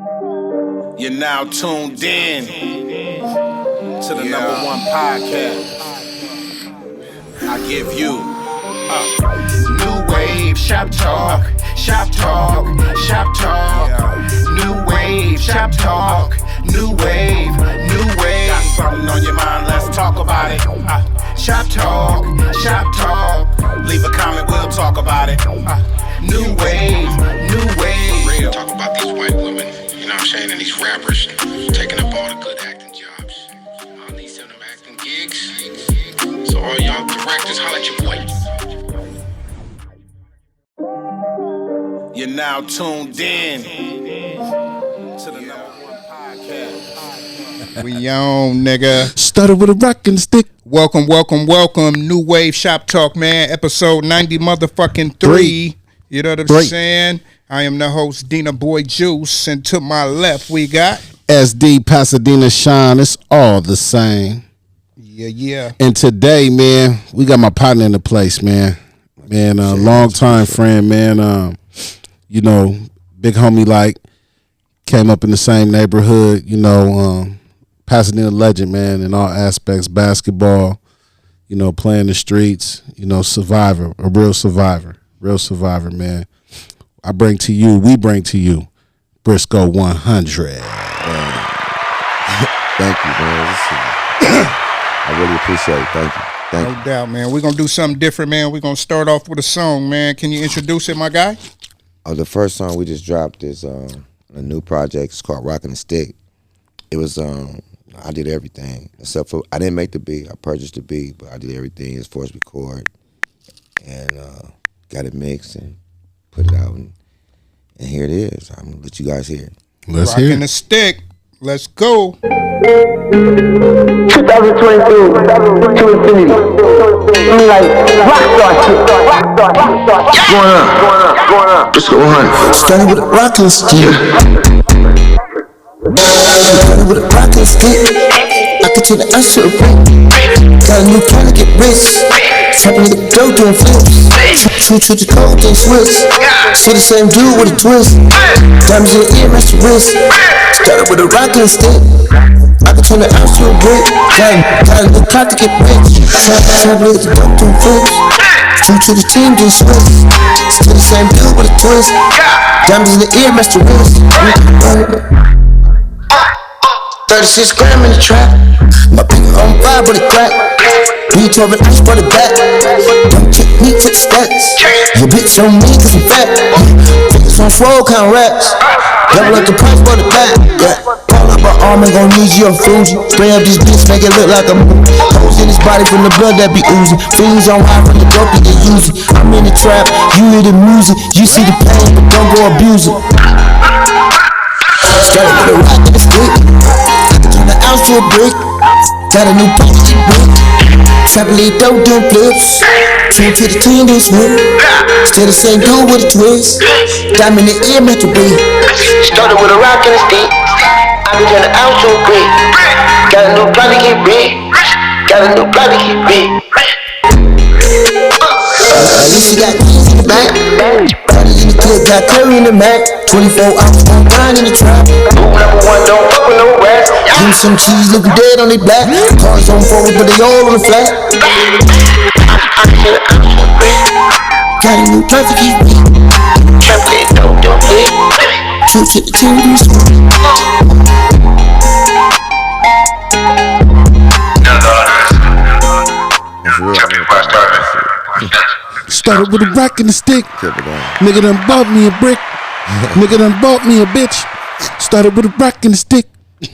You're now tuned in to the #1 podcast. I give you new wave shop talk, shop talk, shop talk. New wave shop talk, new wave, new wave. Got something on your mind? Let's talk about it. Shop talk, shop talk. Leave a comment, we'll talk about it. New wave, new wave. Real. Talk about these white women, you know what I'm saying, and these rappers taking up all the good acting jobs. All these them acting gigs. So all y'all directors, holla at your boy. You're now tuned in to the #1 podcast. We on, nigga. Started with a rockin' stick. Welcome. New Wave Shop Talk, man. Episode 90 motherfucking 3. You know what I'm saying? I am the host, Dina Boy Juice, and to my left we got SD Pasadena Shine. It's all the same. Yeah. And today, man, we got my partner in the place, man. Man, a long time friend, man. You know, big homie, like, came up in the same neighborhood, you know, Pasadena legend, man, in all aspects, basketball, you know, playing the streets, you know, survivor, a real survivor, man. We bring to you, Brisco 100. Thank you, man. I really appreciate it. Thank you. No doubt, man. We're going to do something different, man. We're going to start off with a song, man. Can you introduce it, my guy? Oh, the first song we just dropped is a new project. It's called Rockin' the Stick. It was, I did everything except for, I didn't make the beat. I purchased the beat, but I did everything as far as record and got it mixed and put it out. And here it is. I'm going to let you guys hear it. Let's hear Rockin' the Stick. Let's go. 2022 to infinity. I'm like rockstar shit. Going up. Let's go on. Started with a rockin' stick. Started with a rockin' stick. I could turn the ice to a brick. Got a new plan to get rich. Tapping the dough doing flips. True to the code, then switch. Still the same dude with a twist. Diamonds in the ear, match the wrist. Started with a rockin' stick. I could turn the ice to a brick. Got a new clock to get rich. Traveling the dope doing flips. True to the team, then switch. Still the same dude with a twist. Diamonds in the ear, match the wrist. 36 gram in the trap. My pinky on fire, but it crack. B12 and ice, brought it back. Don't check me for the stats. Your bitch on me cause I'm fat. Fingers from swole, count rats. Double up the price, brought it back. Yeah. All up my arm, ain't gon' need you a Fuji. Spray up this bitch, make it look like a movie. Holes in his body from the blood that be oozing. Fiends on high from the dope that they using. I'm in the trap, you hear the music. You see the pain, but don't go abuse it. Started with a rock in the stick. Turn the ounce to a brick. Got a new pocket to brick. Traveling dope doing flips. True to the team, then swim. Still the same dude with a twist. Diamond in the ear, match the beat. Started with a rock in the stick. I could turn the ounce to a brick. Got a new plot to get big. At least you got keys in the back. Body in the clip, got Curry in the Mac. 24 hours, on grind in the trap. Move #1, don't fuck with no rats. Give me some cheese, looking dead on they black. Cars on forward, but they all on the flat. I could turn the ounce to a brick. Got a new plot to keep me. Traveling dope doing flips. True to the team, then swim. Started with a rock and a stick. Nigga done bought me a brick. Nigga done bought me a bitch. Started with a rock and a stick.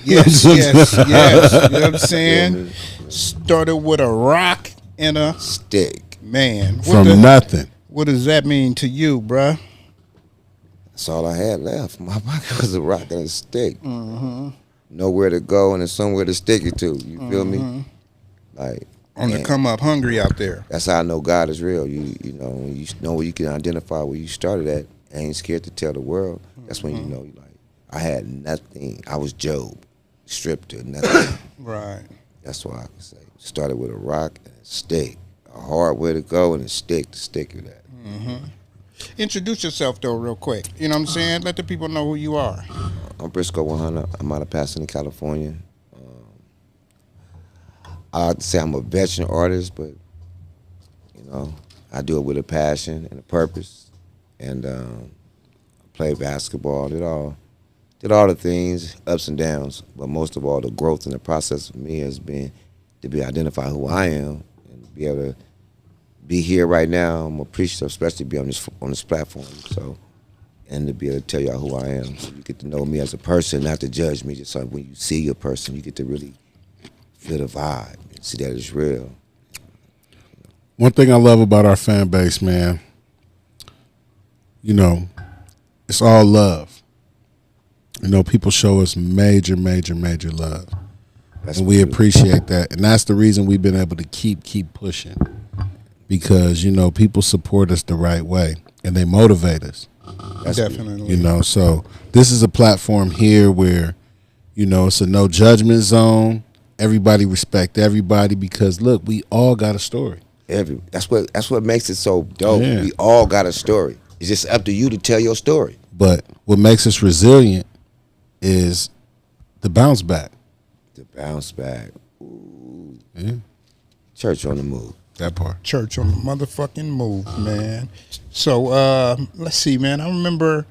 Yes. You know what I'm saying? Started with a rock and a Stick. man. From nothing. What does that mean to you, bruh? That's all I had left. My pocket was a rock and a stick. Nowhere to go and there's somewhere to stick it to. You feel me? Like, On the come up hungry out there. that's how I know God is real. You know, when you know where you can identify where you started at, ain't scared to tell the world. That's when you know, like, I had nothing. I was Job, stripped to nothing. Right. That's why I can say started with a rock and a stick, a hard way to go and a stick to stick with that. Introduce yourself though, real quick. You know what I'm saying? Let the people know who you are. I'm Brisco 100. I'm out of Pasadena, California. I'd say I'm a veteran artist, but I do it with a passion and a purpose. And play basketball, did all the things, ups and downs. But most of all, the growth in the process for me has been to identify who I am and be able to be here right now. I'm appreciative, especially to be on this platform. So, and to be able to tell y'all who I am. So you get to know me as a person, not to judge me. Just like when you see a person, you get to really feel the vibe and see that it's real. One thing I love about our fan base, man, it's all love. People show us major, major, major love. And we appreciate that. And that's the reason we've been able to keep pushing. Because, people support us the right way. And they motivate us. That's definitely. So this is a platform here where, it's a no judgment zone. Everybody respect everybody because, look, we all got a story. That's what makes it so dope. Yeah. We all got a story. It's just up to you to tell your story. But what makes us resilient is the bounce back. The bounce back. Ooh. Yeah. Church on the move. That part. Church on the motherfucking move, man. So let's see, man. I remember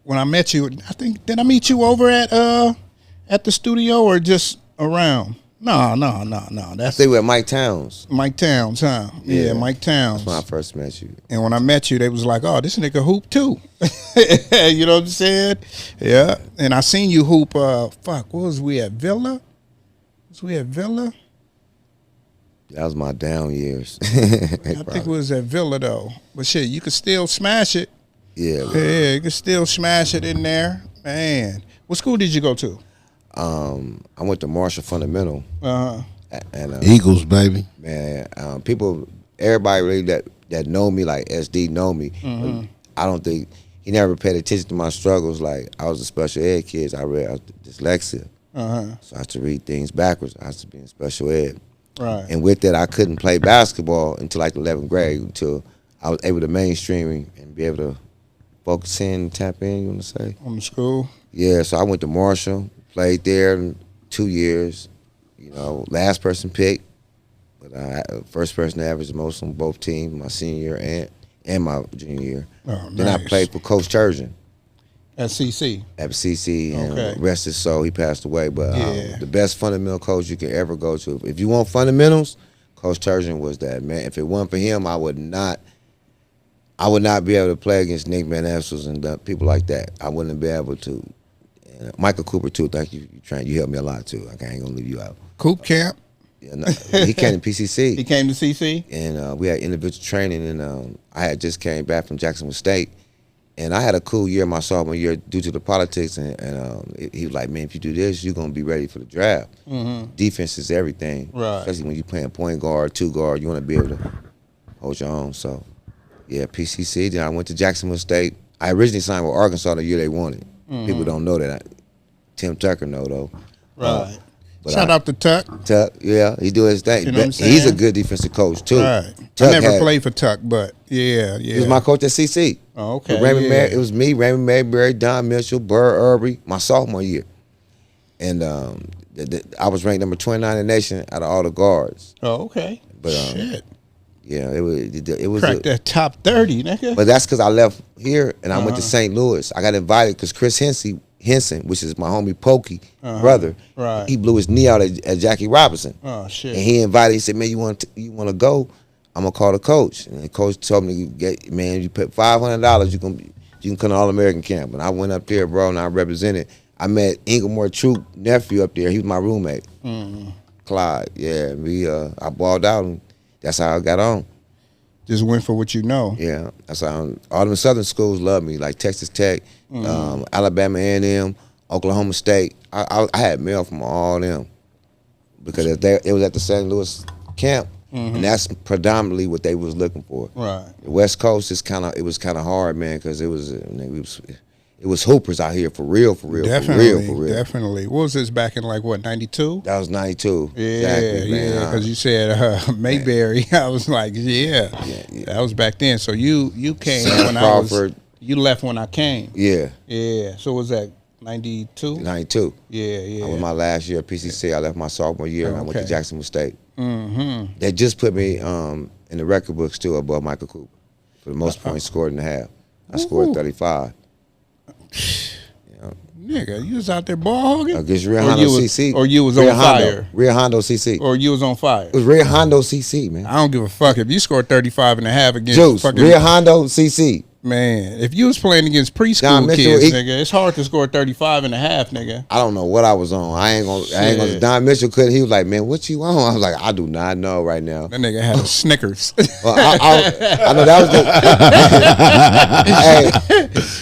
when I met you. I think did I meet you over at the studio or just around? No. That's they were at Mike Towns. Mike Towns, huh? Yeah, Mike Towns. That's when I first met you. And when I met you, they was like, "Oh, this nigga hoop too." You know what I'm saying? Yeah. And I seen you hoop. What was we at Villa? Was we at Villa? That was my down years. I think it was at Villa though. But shit, you could still smash it. Yeah. Yeah, you could still smash it in there, man. What school did you go to? I went to Marshall Fundamental. And Eagles, baby. Man, everybody really that know me, like SD know me. Mm-hmm. I don't think he never paid attention to my struggles. Like I was a special ed kid. I read dyslexia, so I had to read things backwards. I had to be in special ed. Right. And with that, I couldn't play basketball until like the 11th grade, until I was able to mainstream and be able to focus in, tap in. You want to say On the school? Yeah. So I went to Marshall. Played there in 2 years, last person picked, but first person to average the most on both teams, my senior year and my junior year. Oh, then I played for Coach Turgeon. At CC? At CC, and Okay. rest his soul, he passed away, but Yeah. the best fundamental coach you can ever go to. If you want fundamentals, Coach Turgeon was that, man. If it wasn't for him, I would not be able to play against Nick Van Exels and people like that. I wouldn't be able to. Michael Cooper too. Thank you. You helped me a lot too. I ain't gonna leave you out. Coop camp? Yeah, no, he came to PCC. He came to CC? And we had individual training. And I had just came back from Jacksonville State, and I had a cool year my sophomore year due to the politics. And he was like, "Man, if you do this, you're gonna be ready for the draft. Mm-hmm. Defense is everything, Right? Especially when you're playing point guard, 2 guard. You want to be able to hold your own." So, yeah, PCC. Then I went to Jacksonville State. I originally signed with Arkansas the year they won it. Mm-hmm. People don't know that. Tim Tucker know though. Right. But Shout out to Tuck. Tuck, yeah, he do his thing. You know what I'm He's a saying? good defensive coach too. Right. Tuck I never played for Tuck, but yeah. He was my coach at CC. Oh, okay. It was me, Raymond Mayberry, Don Mitchell, Burr Irby, my sophomore year. And I was ranked number 29 in the nation out of all the guards. Oh, okay. But shit. Yeah, it was Cracked that top 30, nigga. But that's because I left here and I went to St. Louis. I got invited because Chris Henson, which is my homie Pokey brother, Right. he blew his knee out at Jackie Robinson. Oh shit. And he invited. He said, "Man, you want to go? I'm gonna call the coach." And the coach told me, "Man, you put $500, you can come to All-American camp." And I went up there, bro, and I represented. I met Inglemore Troop nephew up there. He was my roommate, Clyde. Yeah, I balled out, and that's how I got on. Just went for what you know. Yeah, that's how all them Southern schools love me, like Texas Tech, Alabama A&M, Oklahoma State. I had mail from all them because it was at the St. Louis camp, and that's predominantly what they was looking for. Right. The West Coast is it was kind of hard, man, because it was hoopers out here for real. Definitely. What was this back in like what, 92? That was 92. Yeah, exactly, man. yeah. Because you said Mayberry, I was like, yeah, that was back then. So you came Sam when Crawford. you left when I came. Yeah. Yeah. So was that 92? 92. Yeah. I was my last year at PCC. I left my sophomore year and I went to Jacksonville State. Mm-hmm. They just put me in the record books too above Michael Cooper for the most points scored in the half. I scored 35. Nigga, you was out there ball hogging? Against Real Hondo CC. Or you was Real on Hondo. fire? Real Hondo CC. Or you was on fire? It was Real Hondo CC, man. I don't give a fuck if you scored 35 and a half against Juice, fucking Real Hondo CC. Man, if you was playing against preschool kids, nigga, it's hard to score 35 and a half, nigga. I don't know what I was on. I ain't gonna. Don Mitchell couldn't. He was like, man, what you on? I was like, I do not know right now. That nigga had a Snickers. Well, I know that was the. Hey,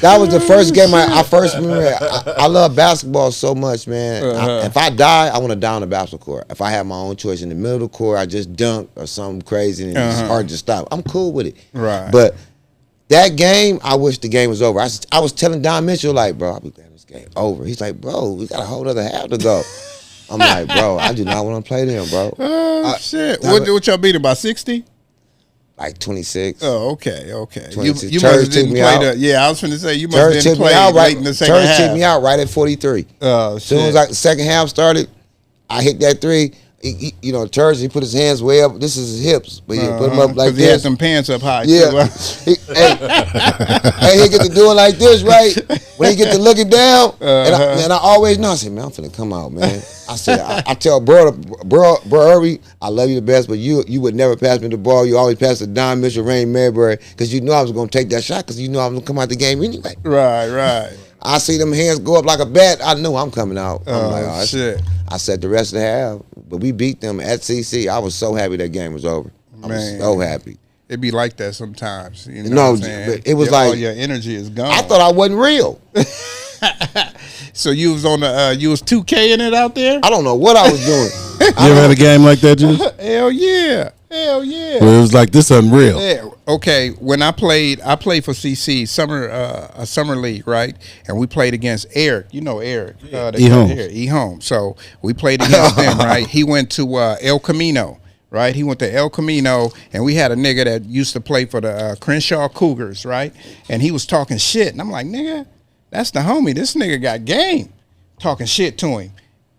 that was the first game I first remember. I love basketball so much, man. If I die, I want to die on the basketball court. If I have my own choice in the middle of the court, I just dunk or something crazy and it's hard to stop. I'm cool with it. Right. But that game, I wish the game was over. I was telling Don Mitchell, like, bro, I'll be glad this game over. He's like, bro, we got a whole other half to go. I'm like, bro, I do not want to play them, bro. Oh, shit. What y'all beat about 60? Like 26. Oh, okay. 26. You Church must have didn't play the. Yeah, I was finna say you must have didn't play late in the second half. Church took me out right at 43. Oh, as soon as the second half started, I hit that three. You know, Church, he put his hands way up. This is his hips, but he put them up like this. He had some pants up high. Yeah. Too. He get to doing like this, right? When he get to looking down, and I always know. I said, man, I'm finna come out, man. I said, I tell bro Irby, I love you the best, but you would never pass me the ball. You always pass to Don Mitchell, Rain Mayberry, because you knew I was gonna take that shot, because you knew I was gonna come out the game anyway. Right. I see them hands go up like a bat. I knew I'm coming out. I'm like, oh shit. I said the rest of the half, but we beat them at CC. I was so happy that game was over. I was so happy. It be like that sometimes. You know no, what I'm saying? But it was all like your energy is gone. I thought I wasn't real. So you was on the you was 2K-ing it out there? I don't know what I was doing. You ever had a game like that, Juice? Hell yeah. Where it was like, this unreal. Yeah. Okay, when I played for CC a summer league, right? And we played against Eric. You know Eric. E. Holmes. So we played against him, right? He went to El Camino. Right, he went to El Camino, and we had a nigga that used to play for the Crenshaw Cougars, right? And he was talking shit, and I'm like, nigga, that's the homie. This nigga got game. Talking shit to him.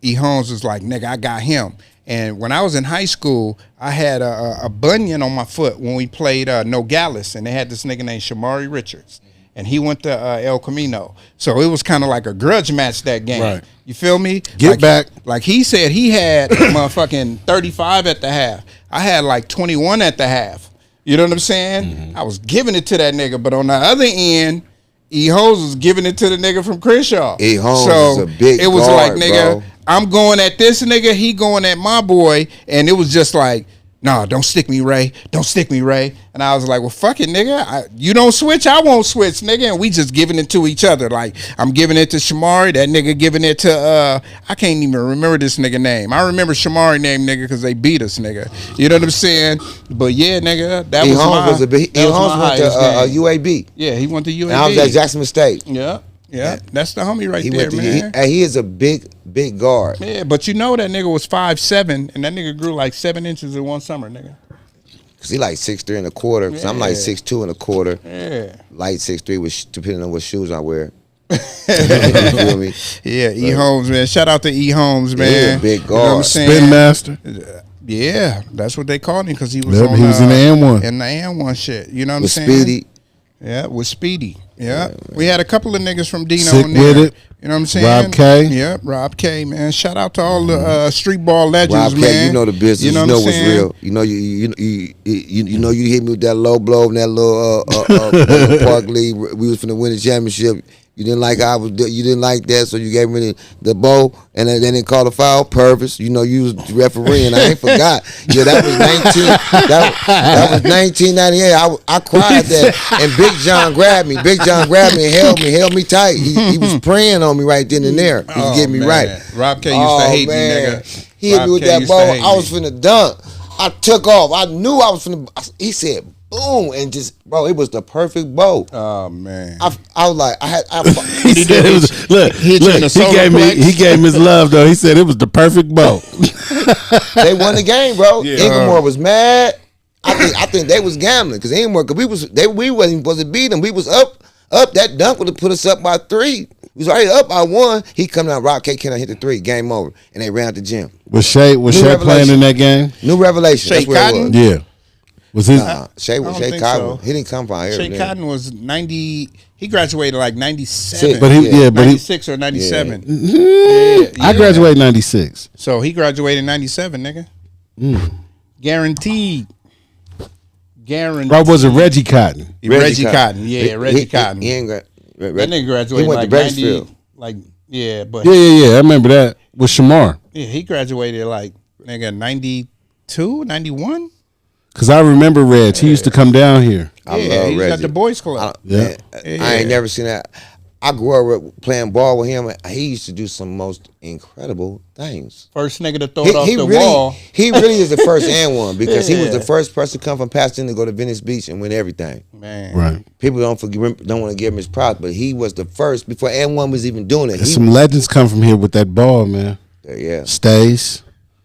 E. Holmes was like, nigga, I got him. And when I was in high school, I had a bunion on my foot when we played Nogales, and they had this nigga named Shamari Richards. And he went to El Camino. So it was kind of like a grudge match that game. Right. You feel me? Get back. Like he said he had motherfucking 35 at the half. I had like 21 at the half. You know what I'm saying? Mm-hmm. I was giving it to that nigga. But on the other end, E. Holmes was giving it to the nigga from Crenshaw. E. Holmes is a big it was guard, like, nigga, bro. I'm going at this nigga, he going at my boy. And it was just like, nah, don't stick me, Ray. Don't stick me, Ray. And I was like, well, fuck it, nigga. You don't switch, I won't switch, nigga. And we just giving it to each other. Like, I'm giving it to Shamari. That nigga giving it to, I can't even remember this nigga name. I remember Shamari name, nigga, because they beat us, nigga. You know what I'm saying? But yeah, nigga, that was my went to UAB. Yeah, he went to UAB. And I was at Jacksonville State. Yeah, that's the homie right there, man. He is a big guard. Yeah, but you know that nigga was 5'7", and that nigga grew like 7 inches in one summer, nigga. Cause he like 6'3" and a quarter. Cause I'm like 6'2" and a quarter. Yeah, light 6'3", with depending on what shoes I wear. You feel me? Yeah, E. Holmes, man. Shout out to E. Holmes, man. Yeah, big guard. You know what I'm saying? Spin master. Yeah, that's what they called him because he was he was in the M1. In the M1 shit. You know what I'm saying? Speedy. Yeah, with Speedy. Yeah. We had a couple of niggas from Dino Sick in there. with it. You know what I'm saying? Rob K. Yeah, Rob K, man. Shout out to all the street ball legends, Rob K, man. you know the business. You know what's real. You know you hit me with that low blow in that little Park League. We was finna win the championship. You didn't like you didn't like that, so you gave me the bow, and then they called a foul. Purpose, you know, you was refereeing. I ain't forgot. Yeah, that was 19. That was 1998. I cried that, and Big John grabbed me. Big John grabbed me and held me tight. He was praying on me right then and there. He was getting me right. Rob K used to hate me, nigga. He hit me with that ball. I was finna dunk. I took off. I knew I was finna. He said, boom, and just, bro, it was the perfect bow. Oh man, I was like, he said it was. Look, he gave me his love though. He said it was the perfect bow. They won the game, bro. Yeah. Inglemoor was mad. I think they was gambling because Inglemoor, because we wasn't supposed to beat them. We was up. That dunk would have put us up by 3. We was already up by 1. He come down, Rock K, can I hit the 3? Game over. And they ran out the gym. Was Shay playing in that game? New Revelation. Shay That's where it Cotton? was. Yeah. Was his? Shay think Cotton. so. He didn't come from here. Shay Cotton was 90. He graduated like 97. Sick. But he, yeah, but he. 96 or 97. I graduated '96. So he graduated in 97, nigga. Guaranteed. Bro, was it Reggie Cotton? Reggie Cotton. Yeah, Reggie Cotton. He ain't That nigga graduated He went like to 90. Brisco. Like, yeah, but Yeah. I remember that with Shamar. yeah, he graduated like, nigga, 92, 91? Cause I remember Reg. He used to come down here. I Yeah, love he was Reggie. at the boys club. Yeah. I ain't never seen that. I grew up playing ball with him. He used to do some most incredible things. First nigga to throw it off the really, wall. He really is the first and one because he was Yeah. the first person to come from Pasadena to go to Venice Beach and win everything. Man. Right. People don't want to give him his props, but he was the first before and one was even doing it. There's some legends come from here with that ball, man. Yeah. Stays.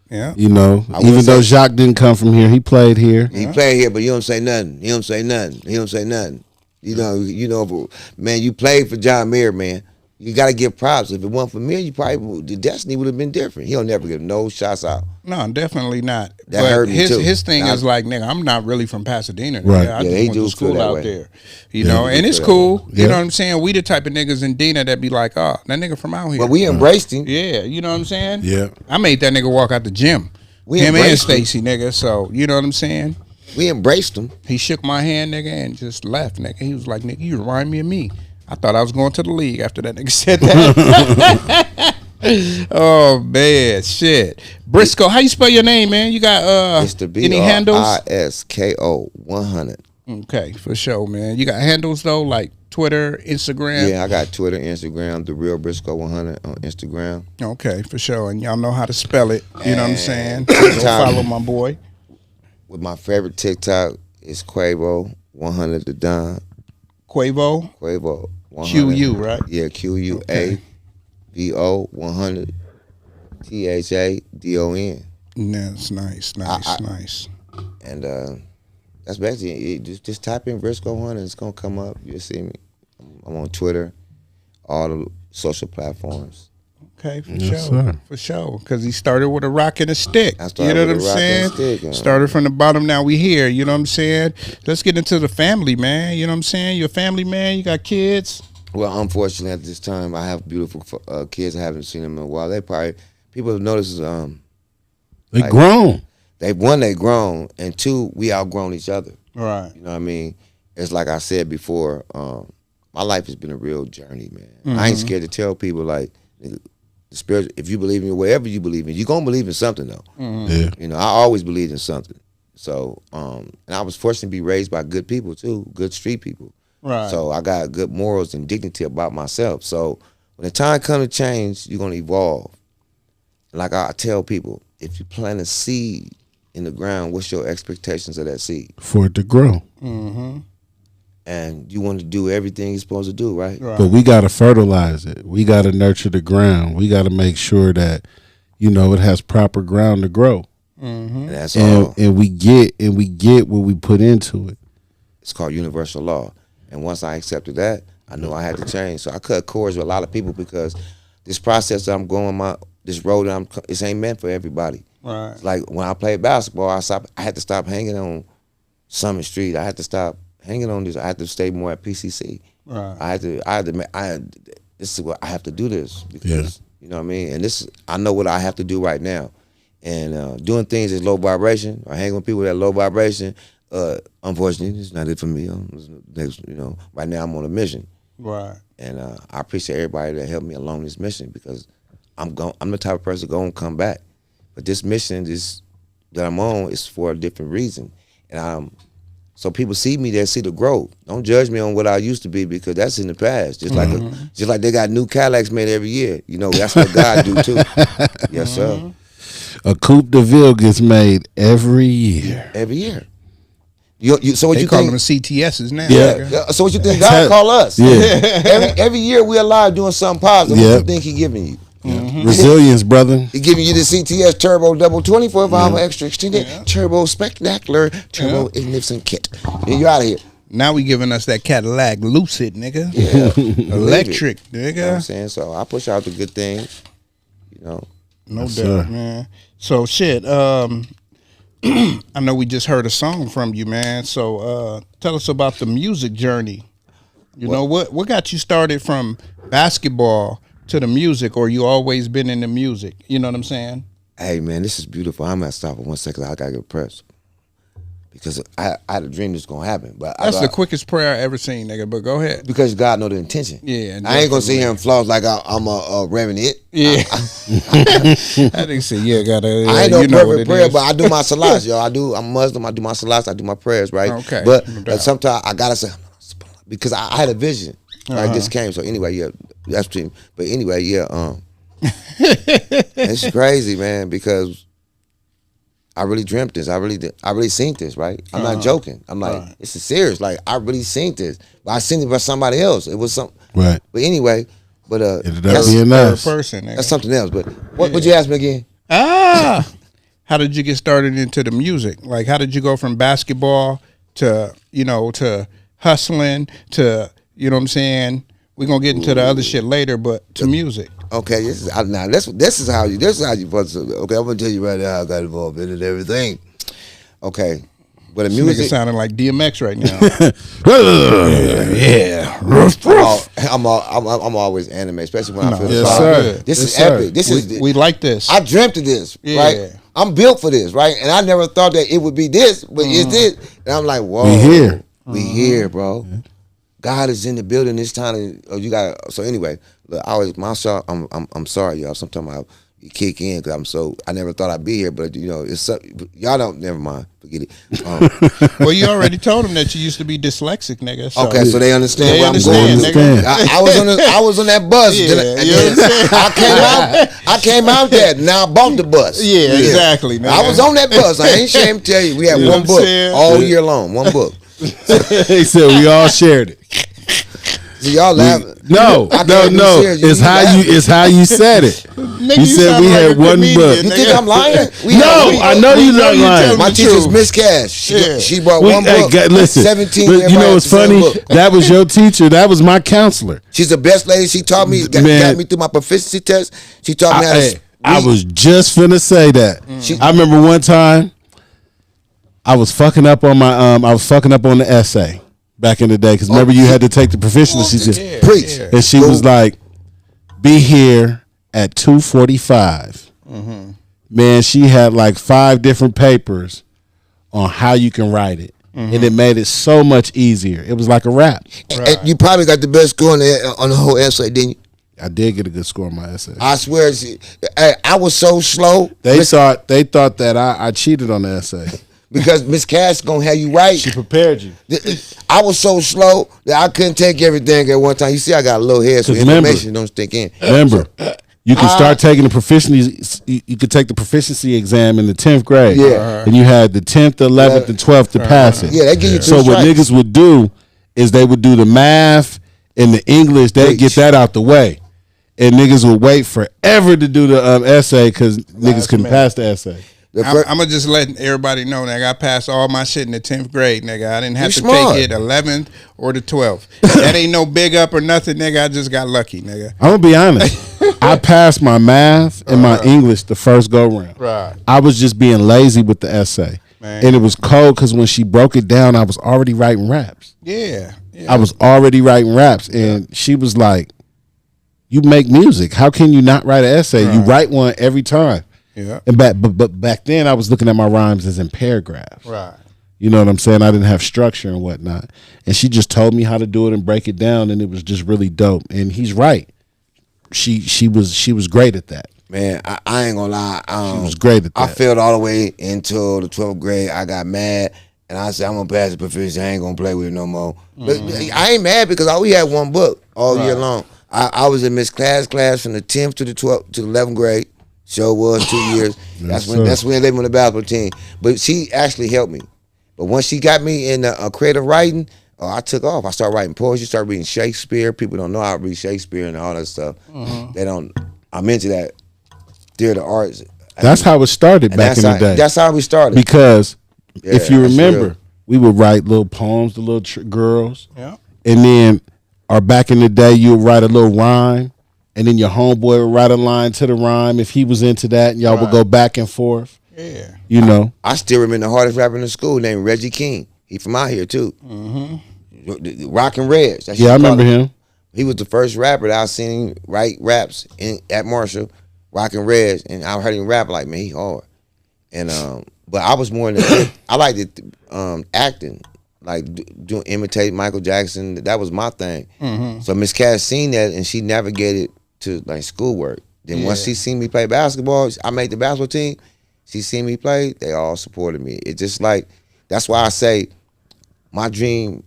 Yeah. You know, I will even though say- Jacques didn't come from here, he played here. He played here, but you don't say nothing. He don't say nothing. You know, man, you played for John Muir, man. You got to give props. If it wasn't for Muir, the destiny would have been different. He'll never give no shots out. No, definitely not. That but hurt me, too. his thing Nah. is like, nigga, I'm not really from Pasadena. Nigga. Right. I Yeah, just he went do to feel school that out way. there. You know, and it's feel that cool. You Yeah. know what I'm saying? We the type of niggas in Dina that be like, oh, that nigga from out here. But we embraced him. Yeah, you know what I'm saying? Yeah. I made that nigga walk out the gym. We Him and embraced him. Stacy, nigga. So, you know what I'm saying? We embraced him. He shook my hand, nigga, and just left, nigga. He was like, nigga, you remind me of me. I thought I was going to the league after that nigga said that. Oh, man. Shit. Brisco, how you spell your name, man? You got It's the any handles? Brisko 100. Okay, for sure, man. You got handles, though, like Twitter, Instagram? Yeah, I got Twitter, Instagram, the real Brisco 100 on Instagram. Okay, for sure. And y'all know how to spell it. You know what I'm saying? Go TikTok. follow my boy. With my favorite TikTok is Quavo 100 the Don. Quavo. Quavo 100. QU, right? Yeah, QUAVO 100 THADON. That's nice, nice. And that's basically it. Just type in Brisco 100, it's gonna come up. You'll see me. I'm on Twitter, all the social platforms. Okay, for Yes, sure. sir. For sure. Because he started with a rock and a stick. I started You know what I'm with a rock and saying? a stick, yeah. Started from the bottom, now we here. You know what I'm saying? Let's get into the family, man. You know what I'm saying? You're a family man, you got kids. Well, unfortunately, at this time, I have beautiful kids. I haven't seen them in a while. People have noticed. They Like- grown. They grown, and 2, we outgrown each other. Right. You know what I mean? It's like I said before. My life has been a real journey, man. I ain't scared to tell people like the spirit. If you believe in whatever you believe in, you gonna believe in something though. Yeah. You know, I always believed in something. So, and I was fortunate to be raised by good people too, good street people. Right. So I got good morals and dignity about myself. So when the time comes to change, you're gonna evolve. Like I tell people, if you plant a seed in the ground, what's your expectations of that seed? For it to grow. And you want to do everything you're supposed to do, right? But we got to fertilize it. We got to nurture the ground. We got to make sure that, you know, it has proper ground to grow. And that's all. And we get what we put into it. It's called universal law. And once I accepted that, I knew I had to change. So I cut cords with a lot of people because this process that I'm going, this road that it ain't meant for everybody. Right. It's like when I played basketball, I had to stop hanging on Summit Street. I had to stop hanging on this. I had to stay more at PCC. Right. This is what I have to do this because you know what I mean. And I know what I have to do right now. And doing things that's low vibration or hanging with people that low vibration, unfortunately, it's not it for me. You know, right now I'm on a mission. Right. And I appreciate everybody that helped me along this mission because I'm the type of person going to come back. But this mission that I'm on is for a different reason. And so people see me, they see the growth. Don't judge me on what I used to be because that's in the past. Just like they got new Cadillacs made every year. You know, that's what God do too. Yes, sir. A Coupe de Ville gets made every year. Every year. So what They you call think? them CTSs now. Yeah. nigga. So what you think God call us? Yeah. every year we alive doing something positive. Yeah. What you think He giving you? Resilience, brother. He giving you the CTS Turbo Double 24 hour extra extended Turbo Spectacular Turbo Ignition Kit. And you out of here. Now we giving us that Cadillac Lucid, nigga. Yeah. Electric, nigga. You know what I'm saying? So I push out the good things, you know. No Yes, doubt, sir. man. So shit, I know we just heard a song from you, man. So tell us about the music journey. You know, what got you started from basketball to the music, or you always been in the music? You know what I'm saying? Hey man, this is beautiful. I'm gonna stop for 1 second. I gotta get pressed. Because I had a dream this was gonna happen. But That's the quickest prayer I ever seen, nigga. But go ahead. because God know the intention. Yeah, I ain't gonna sit definitely. here and floss like I'm a reverend it. Yeah. I think say, yeah, gotta. I ain't no you know what perfect it prayer, is. but I do my salats, yo. I'm Muslim. I do my salats. I do my prayers, right? Okay, But no doubt. sometimes I gotta say because I had a vision. Right, this came. So anyway, yeah, that's between. But anyway, yeah, it's crazy, man, because I really dreamt this. I really seen this, right? I'm not joking. I'm like, this is serious. Like I really seen this, but I seen it by somebody else. It was some. Right. But anyway, but Ended up that's, being Third us. person, nigga. that's something else. But what would you ask me again? How did you get started into the music? Like, how did you go from basketball to, you know, to hustling to, you know what I'm saying? We're gonna get into the other shit later, but to music. Okay, now this is how you supposed to. Okay, I'm gonna tell you right now how I got involved in it and everything. Okay, but the This nigga music, sounding like DMX right now. I'm always anime, especially when I feel Yes, sorry. sir. This Yes, is sir. epic. This is We like this. I dreamt of this, Yeah. right? I'm built for this, right? And I never thought that it would be this, but it's this. And I'm like, whoa, We here. we here, bro. God is in the building this time. You got so anyway. Look, I'm sorry, y'all. Sometimes I kick in because I never thought I'd be here, but you know, it's y'all don't. Never mind, forget it. Well, you already told him that you used to be dyslexic, nigga. So. Okay, so they understand They where understand, I'm going. nigga. I was on that bus. Yeah, Then you understand? I came out there. Now I bought the bus. Yeah, exactly, nigga. I was on that bus. I ain't ashamed to tell you. We had You know one what I'm book saying? all year long. One book. He said we all shared it. So y'all laughing? No, I can't be no. serious. It's how you said it. Nigga, You said sound we like had a one comedian, book. You nigga. think I'm lying? No, I know you're not you lying. telling My the teacher's truth. Miss Cash. Yeah. She brought We- one hey, book. listen, 17. but you everybody know had what's the same funny? book. That was your teacher. That was my counselor. She's the best lady. She taught me, got Man. me through my proficiency test. She taught me how to I was just finna say that. I remember one time I was fucking up on the essay back in the day because remember you had to take the proficiency test. preach. And she was like, be here at 2:45. Man, she had like 5 different papers on how you can write it. And it made it so much easier. It was like a rap. And you probably got the best score on the whole essay, didn't you? I did get a good score on my essay. I swear, I was so slow. They thought that I cheated on the essay. Because Miss Cash gonna have you right. She prepared you. I was so slow that I couldn't take everything at one time. You see, I got a little head, so 'Cause remember- information don't stick in. Remember, you can start taking the proficiency. You could take the proficiency exam in the 10th grade. Yeah. And you had the 10th, 11th, and 12th to pass it. Yeah, they give you 2 So what strikes. niggas would do is they would do the math and the English. They'd get that out the way, and niggas would wait forever to do the essay because niggas couldn't pass the essay. I'm gonna just let everybody know, nigga. I passed all my shit in the 10th grade, nigga. I didn't have to smart. take it 11th or the 12th. That ain't no big up or nothing, nigga. I just got lucky, nigga. I'm gonna be honest. I passed my math and my English the first go round. Right. I was just being lazy with the essay, and it was cold because when she broke it down, I was already writing raps. Yeah. I was already writing raps, and she was like, "You make music. How can you not write an essay? You write one every time." Yeah. And back then, I was looking at my rhymes as in paragraphs. Right. You know what I'm saying? I didn't have structure and whatnot. And she just told me how to do it and break it down, and it was just really dope. And he's right. She was great at that. Man, I ain't gonna lie. She was great at that. I failed all the way until the 12th grade. I got mad, and I said, I'm gonna pass the proficiency. I ain't gonna play with it no more. But I ain't mad because we had one book all year long. I was in Miss Class from the 10th to the 12th to the 11th grade. Show was 2 years. That's when I lived on the basketball team. But she actually helped me. But once she got me in creative writing, I took off. I started writing poetry, started reading Shakespeare. People don't know how to read Shakespeare and all that stuff. They don't. I'm into that theater arts. That's how it started back in the day. That's how we started. Because if you that's remember, real. we would write little poems to little girls. Yeah. And then, or back in the day, you would write a little rhyme, and then your homeboy would write a line to the rhyme if he was into that, and y'all would go back and forth. Yeah. You know. I still remember the hardest rapper in the school named Reggie King. He from out here too. Rockin' Reds. Yeah, I remember him. He was the first rapper that I seen him write raps at Marshall, Rockin' Reds, and I heard him rap like, man, he hard. And but I was more in the I liked it acting, like doing imitate Michael Jackson. That was my thing. So Miss Cass seen that and she navigated to like schoolwork. Then once she seen me play basketball, I made the basketball team. She seen me play, they all supported me. It's just like, that's why I say my dream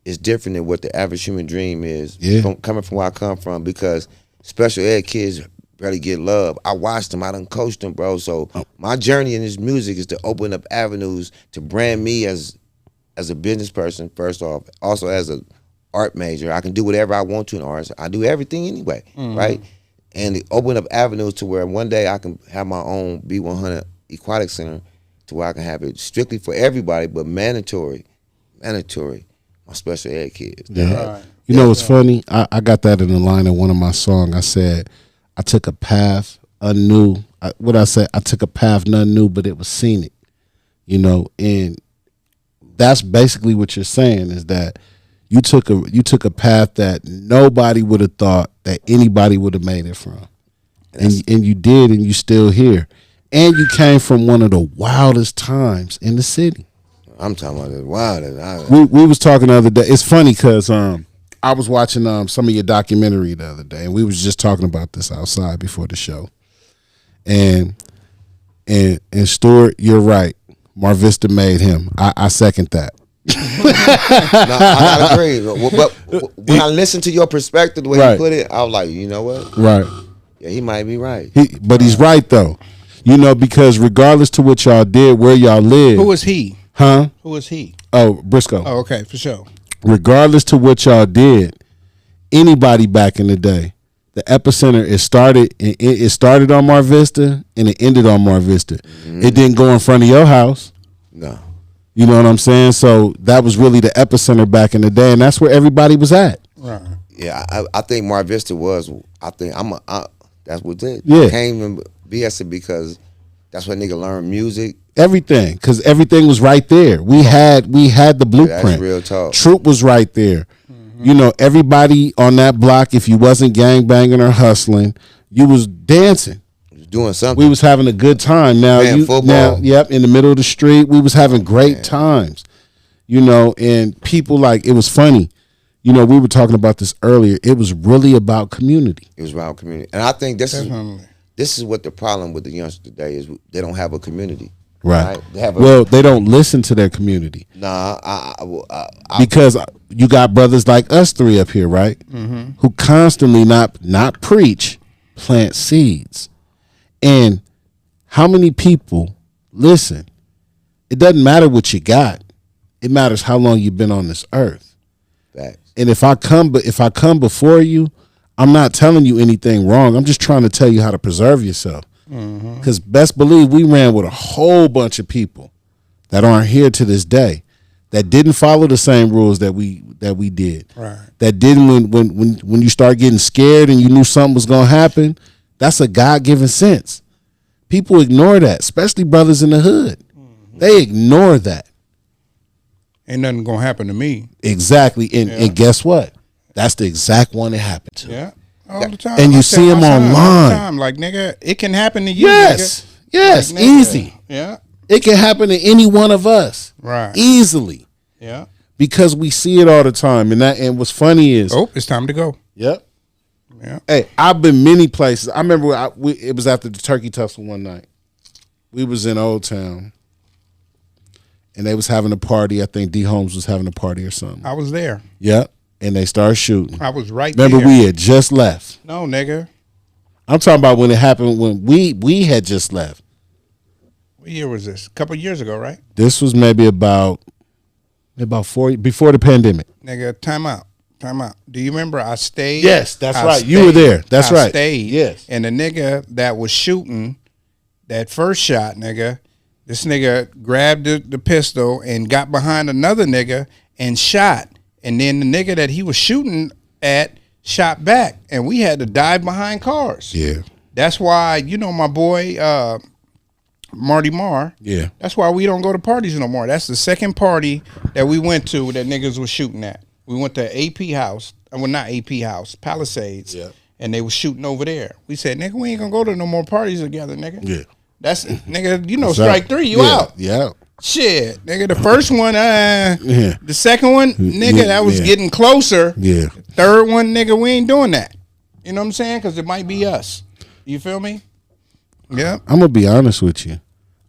is different than what the average human dream is. Coming from where I come from, because special ed kids barely get love. I watched them, I done coached them, bro. So my journey in this music is to open up avenues to brand me as a business person, first off. Also as an art major, I can do whatever I want to in arts. I do everything anyway, right? And to open up avenues to where one day I can have my own B100 Aquatic Center, to where I can have it strictly for everybody, but mandatory, my special ed kids. Yeah. Right. You know what's funny? I got that in the line in one of my songs. I said, I took a path unknew. I took a path none knew, but it was scenic. You know, and that's basically what you're saying, is that you took a path that nobody would have thought that anybody would have made it from. And you did, and you still here. And you came from one of the wildest times in the city. I'm talking about the wildest. We was talking the other day. It's funny because I was watching some of your documentary the other day, and we was just talking about this outside before the show. And Stuart, you're right. Mar Vista made him. I second that. No, I gotta agree. But when I listened to your perspective, the way you put it, I was like, you know what? Right. Yeah, he might be right. But he's right though. You know, because regardless to what y'all did, where y'all live. Who was he? Huh? Who was he? Oh, Brisco. Oh, okay, for sure. Regardless to what y'all did, anybody back in the day, the epicenter, it started on Mar Vista and it ended on Mar Vista. It didn't go in front of your house. No. You know what I'm saying? So that was really the epicenter back in the day, and that's where everybody was at. Right. Yeah, I think Mar Vista was. I think that's what it. Yeah. I came and BS it because that's where nigga learned music. Everything, because everything was right there. We had the blueprint. That's real talk. Troop was right there. You know, everybody on that block, if you wasn't gangbanging or hustling, you was dancing. Doing something. We was having a good time. Now, football. In the middle of the street, we was having great times. You know, and people, like, it was funny. You know, we were talking about this earlier. It was really about community. It was about community, and I think this is what the problem with the youngsters today is. They don't have a community. Right. They they don't listen to their community. Nah, because you got brothers like us three up here, right? Who constantly not preach, plant seeds. And how many people listen? It doesn't matter what you got. It matters how long you've been on this earth. Facts. And if I come before you, I'm not telling you anything wrong. I'm just trying to tell you how to preserve yourself. Because best believe we ran with a whole bunch of people that aren't here to this day, that didn't follow the same rules that we did. Right. That didn't when you start getting scared and you knew something was gonna happen. That's a God-given sense. People ignore that, especially brothers in the hood. They ignore that. Ain't nothing gonna happen to me. Exactly, and guess what? That's the exact one it happened to. Yeah. All the time. And you see him online. All the time. Like, nigga, it can happen to you. Yes. Nigga. Yes. Like, nigga. Easy. Yeah. It can happen to any one of us. Right. Easily. Yeah. Because we see it all the time. And what's funny is, it's time to go. Yep. Yeah. Hey, I've been many places. I remember it was after the turkey tussle one night. We was in Old Town. And they was having a party. I think D Holmes was having a party or something. I was there. Yep. And they started shooting. I was right Remember, there. we had just left. No, nigga. I'm talking about when it happened when we had just left. What year was this? A couple of years ago, right? This was maybe about 4 before the pandemic. Nigga, time out. Do you remember I stayed? Yes, that's right. You were there. That's right. I stayed. Yes. And the nigga that was shooting that first shot, nigga, This nigga grabbed the pistol and got behind another nigga and shot. And then the nigga that he was shooting at shot back. And we had to dive behind cars. Yeah. That's why, you know, my boy Marty Marr. Yeah. That's why we don't go to parties no more. That's the second party that we went to that niggas was shooting at. We went to AP House. Well, not AP House, Palisades. Yeah. And they was shooting over there. We said, nigga, we ain't gonna go to no more parties together, nigga. Yeah. That's nigga, you know, That's strike out. 3, you Yeah. out. Yeah. Shit, nigga, the first one, Yeah. the second one, nigga, that was Yeah. getting closer. Yeah. Third one, nigga, we ain't doing that. You know what I'm saying? Because it might be us. You feel me? Yeah. I'm gonna be honest with you.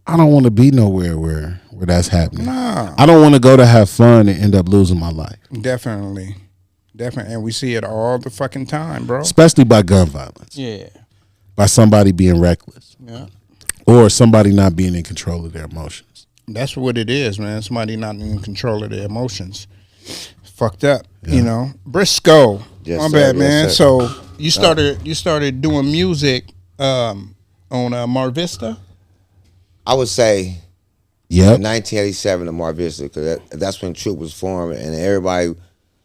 I don't want to be nowhere where that's happening. Nah. I don't want to go to have fun and end up losing my life, Definitely. And we see it all the fucking time, bro. especially by gun violence, Yeah. by somebody being reckless, Yeah. or somebody not being in control of their emotions. That's what it is, man. Somebody not in control of their emotions. Fucked up, you know. Brisco. Yes, My sir. bad, Yes, man. sir. So you started doing music on Mar Vista? I would say Yep. in 1987 in Mar Vista, because that's when Troop was formed, and everybody,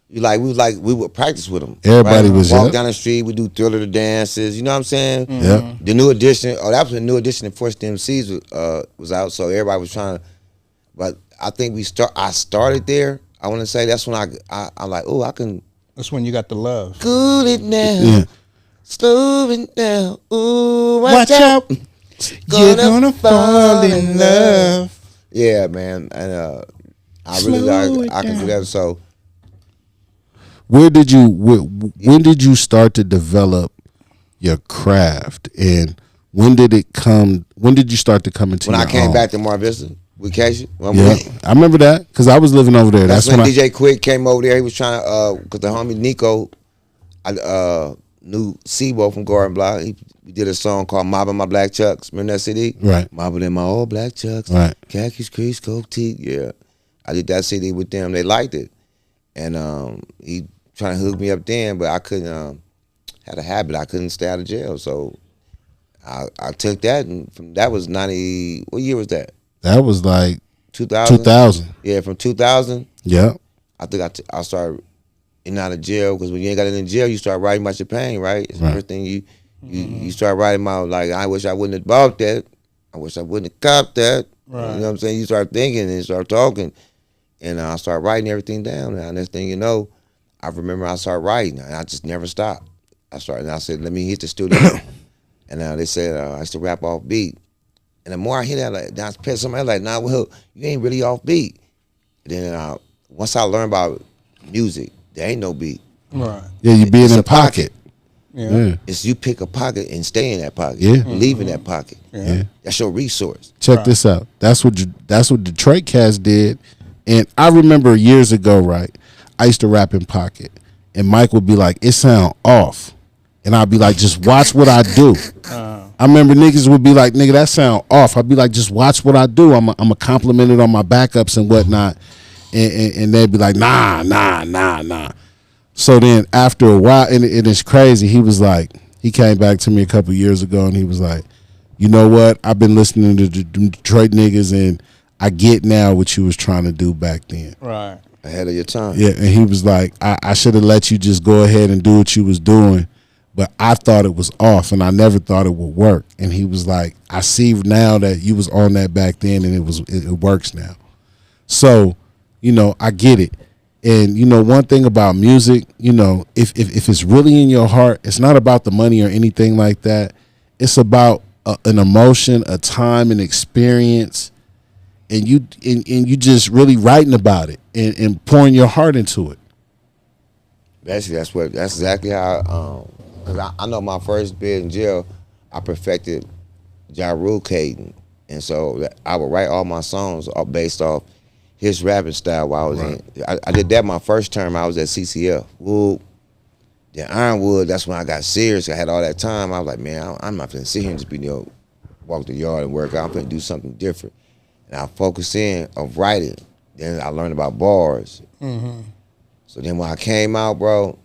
we would practice with them. Everybody was, walk yep. down the street, we do Thriller the dances. You know what I'm saying? Yep. The new edition. Oh, that was the new edition. And Forced MCs was out, so everybody was trying to. But I think I started there. I want to say that's when I'm like, oh, I can That's when you got the love. cool it now, Yeah. slow it down. Ooh, watch Watch out. out. You're gonna fall in love. Yeah, man, and I really Slow it I can do down. that. So When did you start to develop your craft, and when did you start to come into when your I came own? back to Mar Vista with Casey, Yeah, I remember that because I was living over there. that's That's when when DJ Quick came over there. He was trying to, because the homie Nico, I knew Sebo from Garden Block. He did a song called Mobbing My Black Chucks. Remember that CD? Right. Mobbing in my old black chucks. Right. Khakis, crease, coke teeth. Yeah. I did that CD with them. They liked it. And he trying to hook me up then, but I couldn't, had a habit. I couldn't stay out of jail. So I took that, and that was 90, what year was that? that was like 2000? 2000. Yeah, from 2000. Yeah, I think I started in and out of jail, because when you ain't got in jail, you start writing about your pain, right? It's the Right. first thing you start writing about, like, I wish I wouldn't have bought that. I wish I wouldn't have copped that. Right. You know what I'm saying? You start thinking and start talking. And I start writing everything down. And next thing you know, I remember I started writing, and I just never stopped. I said, let me hit the studio. And they said I used to rap off beat. And the more I hear that, like, I pet somebody like, nah, well, you ain't really off beat. And then once I learned about music, there ain't no beat. Right. yeah, you being It's in a a pocket. Yeah. It's you pick a pocket and stay in that pocket. Yeah. Leave in that pocket. Yeah. That's your resource. Check this out. That's what Detroit cats did, and I remember years ago, right? I used to rap in pocket, and Mike would be like, "It sound off," and I'd be like, "Just watch what I do." I remember niggas would be like, "Nigga, that sound off." I'd be like, "Just watch what I do." I'm a compliment it on my backups and whatnot, and they'd be like, "Nah." So then after a while, and it's crazy. He was like, he came back to me a couple years ago, and he was like, "You know what? I've been listening to the Detroit niggas, and I get now what you was trying to do back then." Right. Ahead of your time. Yeah, and he was like, I should have let you just go ahead and do what you was doing, but I thought it was off, and I never thought it would work. And he was like, I see now that you was on that back then, and it works now. So, you know, I get it. And, you know, one thing about music, you know, if it's really in your heart, it's not about the money or anything like that. It's about an emotion, a time, an experience, and you just really writing about it and pouring your heart into it. Basically, that's exactly how. Cause I know my first bit in jail, I perfected Ja Rule cadence, and so I would write all my songs based off his rapping style while I was in. I did that my first term. I was at CCF. Woo. Then Ironwood, that's when I got serious. I had all that time. I was like, man, I'm not finna sit here and just be, walk the yard and work out. I'm finna do something different. And I focused in of writing. Then I learned about bars. Mm-hmm. So then when I came out, bro,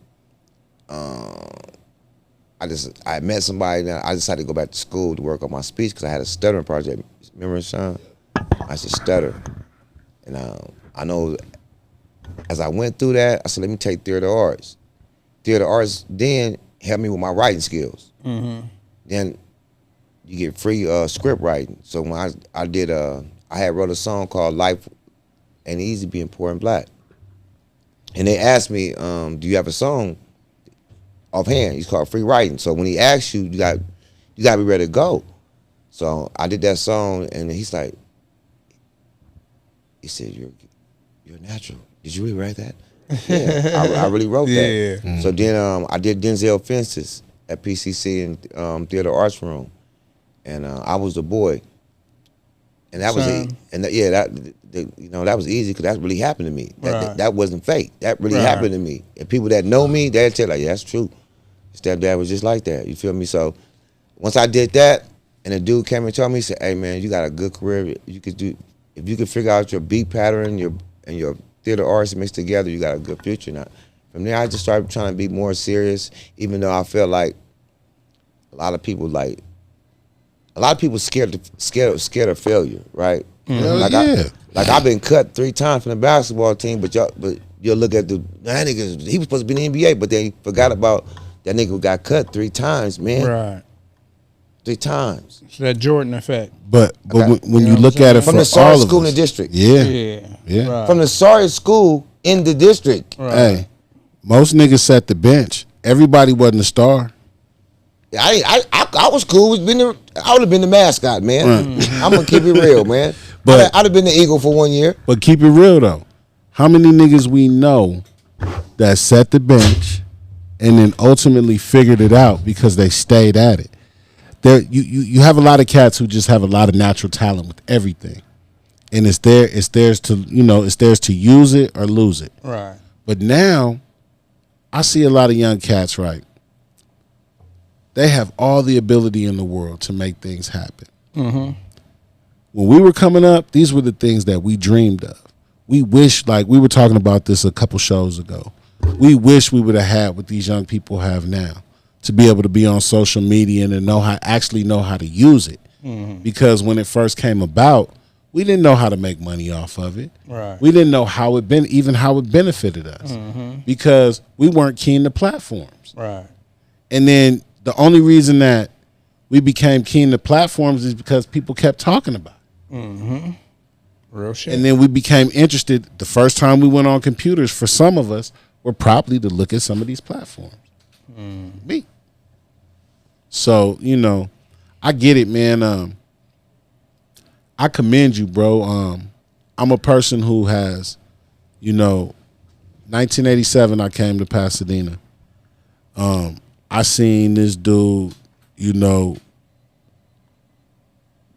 I met somebody. Now I decided to go back to school to work on my speech because I had a stuttering project. Remember, Sean? I used to stutter. And I know as I went through that, I said, let me take theater arts. Theater arts then helped me with my writing skills. Then you get free script writing. So when I had wrote a song called Life Ain't Easy Being Poor and Black. And they asked me, do you have a song offhand? He's called free writing. So when he asks you, you got to be ready to go. So I did that song, and he said, you're natural. Did you really write that? Yeah, I really wrote that. So then I did Denzel Fences at PCC in Theater Arts Room, and I was the boy, and that was that was easy because that really happened to me. That wasn't fake. That really happened to me. And people that know me, they'll tell like, yeah, that's true. Stepdad was just like that. You feel me? So once I did that, and the dude came and told me, he said, "Hey man, you got a good career. You could do if you could figure out your beat pattern, and your theater arts mixed together, you got a good future." Now, from there, I just started trying to be more serious, even though I felt like a lot of people scared of failure, right? I've been cut 3 times from the basketball team, but you'll look at that nigga, he was supposed to be in the NBA, but they forgot about that nigga who got cut 3 times, man. Right. 3 times. It's that Jordan effect. But when you look at it from for the sorriest all school of in us, the district. Yeah. Right. From the sorriest school in the district. Right. Hey, most niggas set the bench. Everybody wasn't a star. I was cool. I would have been the mascot, man. I'm gonna keep it real, man. But I'd have been the Eagle for 1 year. But keep it real though. How many niggas we know that set the bench and then ultimately figured it out because they stayed at it? You have a lot of cats who just have a lot of natural talent with everything, and it's theirs to use it or lose it. Right. But now, I see a lot of young cats. Right. They have all the ability in the world to make things happen. When we were coming up, these were the things that we dreamed of. We wish, like we were talking about this a couple shows ago. We wish we would have had what these young people have now. To be able to be on social media and to know how to use it. Because when it first came about, we didn't know how to make money off of it. Right. We didn't know how it benefited us. Because we weren't keen to platforms. Right. And then the only reason that we became keen to platforms is because people kept talking about it. Real shit. And then we became interested. The first time we went on computers, for some of us, were probably to look at some of these platforms. Me. So, I get it, man. I commend you, bro. I'm a person who has, 1987 I came to Pasadena. I seen this dude,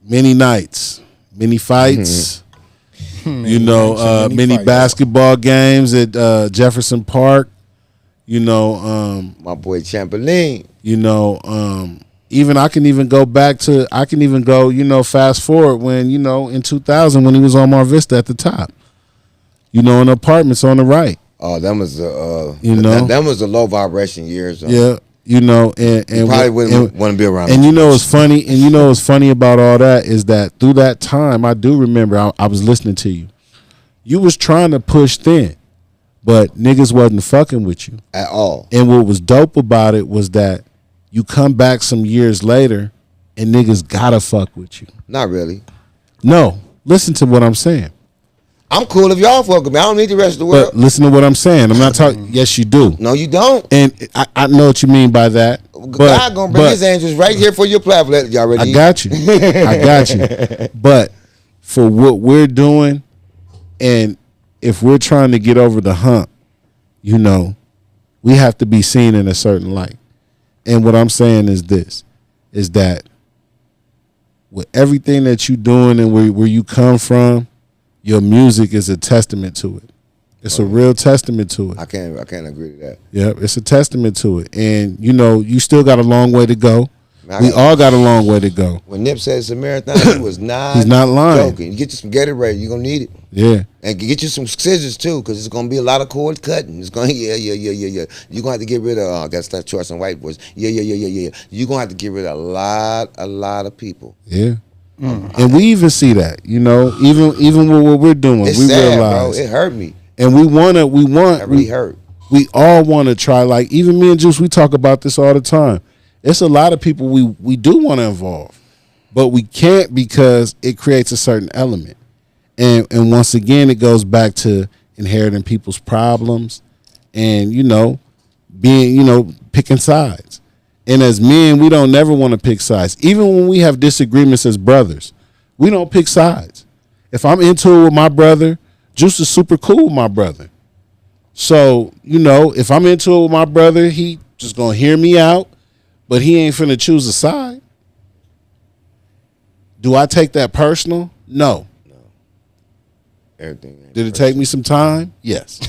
many nights, many fights, many basketball games at Jefferson Park. My boy Chamberlain. Even I can even go fast forward when, in 2000 when he was on Mar Vista at the top. In apartments on the right. Oh, that was that was the low vibration years. Yeah. And probably wouldn't want to be around. And what's funny, what's funny about all that is that through that time, I do remember I was listening to you. You was trying to push thin, but niggas wasn't fucking with you at all. And what was dope about it was that you come back some years later and niggas gotta fuck with you. Not really. No, listen to what I'm saying. I'm cool if y'all fuck with me. I don't need the rest of the world. But listen to what I'm saying. I'm not talking. Yes, you do. No, you don't. And I know what you mean by that. God gonna bring his angels right here for your platform. Y'all ready? I got you. But for what we're doing, and if we're trying to get over the hump, we have to be seen in a certain light. And what I'm saying is this, is that with everything that you're doing and where you come from, your music is a testament to it. It's a real testament to it. I can't agree to that. Yeah, it's a testament to it. And, you still got a long way to go. We all got a long way to go. When Nip said it's a marathon, he was not He's not lying. joking. You get you some Gatorade, you're going to need it. Yeah. And get you some scissors, too, because it's going to be a lot of cord cutting. It's going to, yeah. You're going to have to get rid of, that's that choice on white boys. Yeah. You're going to have to get rid of a lot of people. Yeah. And we even see that, you know, even with what we're doing, It's we sad, realize bro. It hurt me. and we Really hurt. we all want to try. Like even me and Juice, we talk about this all the time. It's a lot of people we do want to involve, but we can't because it creates a certain element. And once again, it goes back to inheriting people's problems, and you know, picking sides. And as men, we don't never want to pick sides. Even when we have disagreements as brothers, we don't pick sides. If I'm into it with my brother, Juice is super cool with my brother. So, you know, if I'm into it with my brother, he just gonna hear me out, but he ain't finna choose a side. Do I take that personal? No. Everything. Did it take me some time? Yes.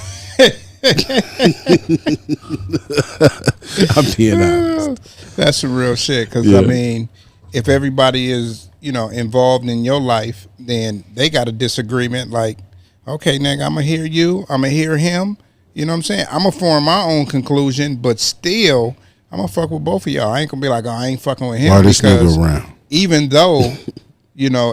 I'm being honest. That's some real shit. Because Yeah. I mean, if everybody is involved in your life, then they got a disagreement. Like, okay, nigga, I'm gonna hear you. I'm gonna hear him. You know what I'm saying? I'm gonna form my own conclusion, but still, I'm gonna fuck with both of y'all. I ain't gonna be like, oh, I ain't fucking with him. Or this because nigga around. even though,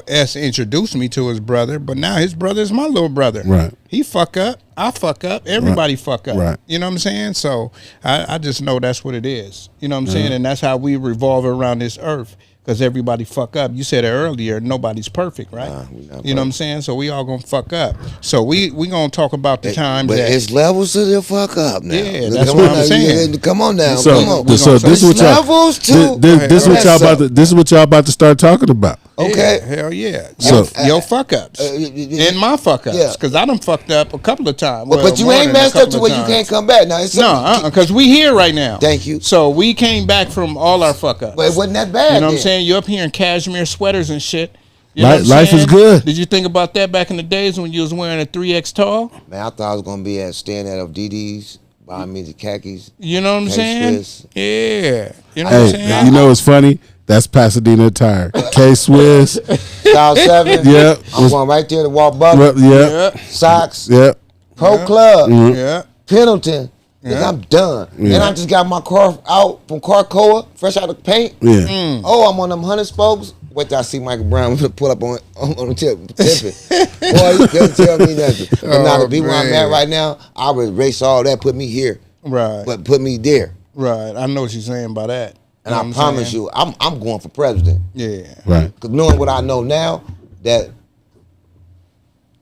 S introduced me to his brother, but now his brother is my little brother. Right. He fuck up. I fuck up. Everybody fuck up. Right. You know what I'm saying? So I just know that's what it is. You know what I'm saying? And that's how we revolve around this earth. Because everybody fuck up. You said it earlier, nobody's perfect, right? we not You know what I'm saying? So we all gonna fuck up. So we gonna talk about the times But that it's levels to the fuck up now. Yeah, that's Come what on I'm now, saying. Come on now. So, come on. so this is what y'all levels too. this is what y'all about to this is what y'all about to start talking about. Okay. Yeah, hell yeah. So- Your fuck ups and my fuck ups, yeah. because I done fucked up a couple of times. But you more ain't than a messed up couple to of where you times. can't come back. Now it's No, because we here right now. Thank you. So we came back from all our fuck ups. But it wasn't that bad. You know what I'm then. saying? You're up here in cashmere sweaters and shit. You know what I'm Life is saying? good. Did you think about that back in the days when you was wearing a 3X tall? Man, I thought I was gonna be staying at DD's, buying me the khakis. You know what I'm saying? K-Swiss. Yeah. You know what I'm Hey, saying? you know what's funny? That's Pasadena attire. K-Swiss. Style 7. Yep. I'm going right there to Walt Butler. Yep. Socks. Yep. Pro Club. Yeah. Pendleton. Nigga, I'm done. And I just got my car out from Carcoa, fresh out of paint. Yeah. Oh, I'm on them 100 spokes. Wait till I see Michael Brown pull up on the tip, tipping. Boy, you couldn't tell me nothing. But now to be where I'm at right now, I would erase all that, put me here, Right. but put me there. Right. I know what you're saying by that. And I promise you, I'm going for president. Yeah. Right. Because knowing what I know now, that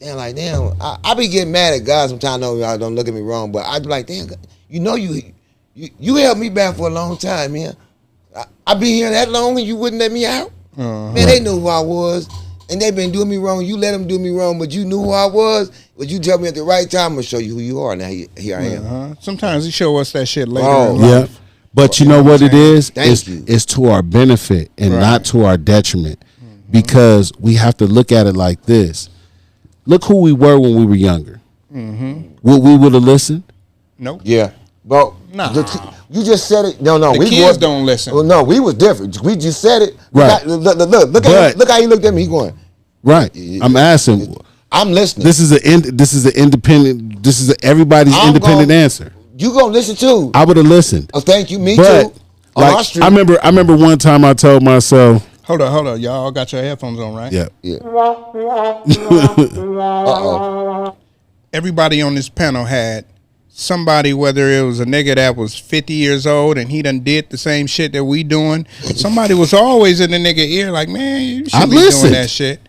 I be getting mad at God sometimes. No, y'all don't look at me wrong, but I be like, damn, you held me back for a long time, man. I been here that long and you wouldn't let me out. Man, they knew who I was, and they been doing me wrong. You let them do me wrong, but you knew who I was. But you tell me at the right time, I'm gonna show you who you are. Now here I am. Sometimes he show us that shit later Oh, in Yeah. life. But you know what it is? Thank you. It's to our benefit and Right. not to our detriment. Because we have to look at it like this. Look who we were when we were younger. Would we would have listened? Nope. Yeah, bro. Nah. You just said it. No, The we kids was, don't listen. Well, no, we was different. We just said it. Right. Look at him. Look how he looked at me. He going. Right. I'm asking. I'm listening. This is an independent. This is everybody's I'm independent gonna- answer. You gonna listen too? I would have listened. Oh, thank you. Me But too. On our like, street. I remember one time I told myself, Hold on. Y'all all got your headphones on, right? yeah, Everybody on this panel had somebody, whether it was a nigga that was 50 years old and he done did the same shit that we doing. Somebody was always in the nigga ear like, man, you I should be doing listened. that shit.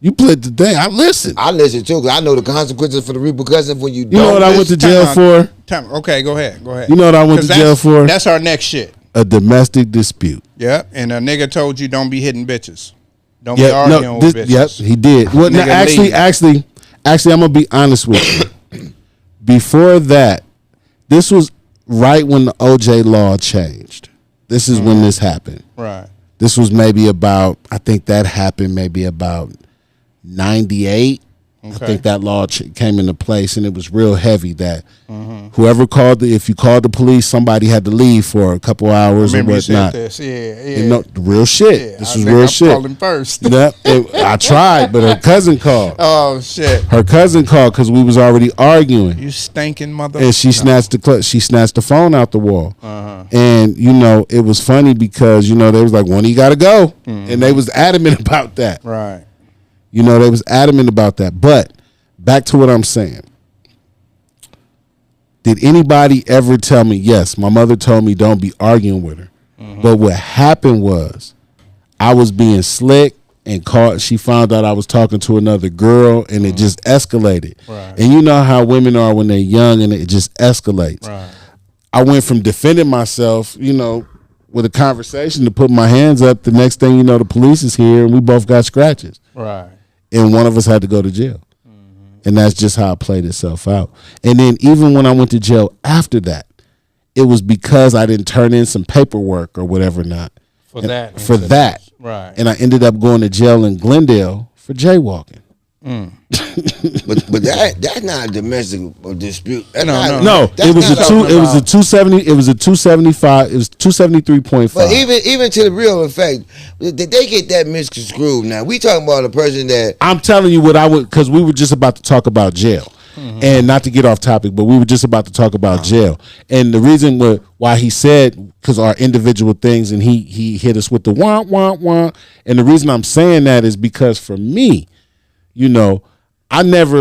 you played the day. I listened. I listen too because I know the consequences for the repercussions when you You know don't. what I went to jail for? Okay, go ahead. You know what I went 'Cause to jail for? That's our next shit. A domestic dispute. Yep. And a nigga told you don't be hitting bitches. Don't be Yeah, arguing no, with bitches. yep, he did. Well, no, Nigga actually, I'm gonna be honest with you. Before that, this was right when the OJ law changed. This is when this happened. Right. This was maybe about, I think that happened maybe about 98, I think that law came into place, and it was real heavy that whoever if you called the police, somebody had to leave for a couple hours or whatnot. You know, real shit. Yeah, this was real shit. Calling first. I tried, but her cousin called. Oh shit! Her cousin called because we was already arguing. You stinking mother! And she snatched the phone out the wall. And you know, it was funny because you know they was like, "When you got to go," and they was adamant about that. Right. You know, they was adamant about that. But back to what I'm saying. Did anybody ever tell me, yes, my mother told me don't be arguing with her. But what happened was I was being slick and she found out I was talking to another girl and it just escalated. Right. And you know how women are when they're young and it just escalates. Right. I went from defending myself, you know, with a conversation to put my hands up. The next thing you know, the police is here and we both got scratches. Right. And one of us had to go to jail. And that's just how it played itself out. And then even when I went to jail after that, it was because I didn't turn in some paperwork or whatever not. For that. Right. And I ended up going to jail in Glendale for jaywalking. but that's not a domestic dispute. No. It was a 270. It was a 275. It was 273.5. But even to the real effect, they get that misconstrued. Now we talking about a person that I'm telling you what I would, because we were just about to talk about jail. And not to get off topic, but we were just about to talk about jail. And the reason why he said, because our individual things, and he hit us with the wah, wah, wah. And the reason I'm saying that is because for me, you know, I never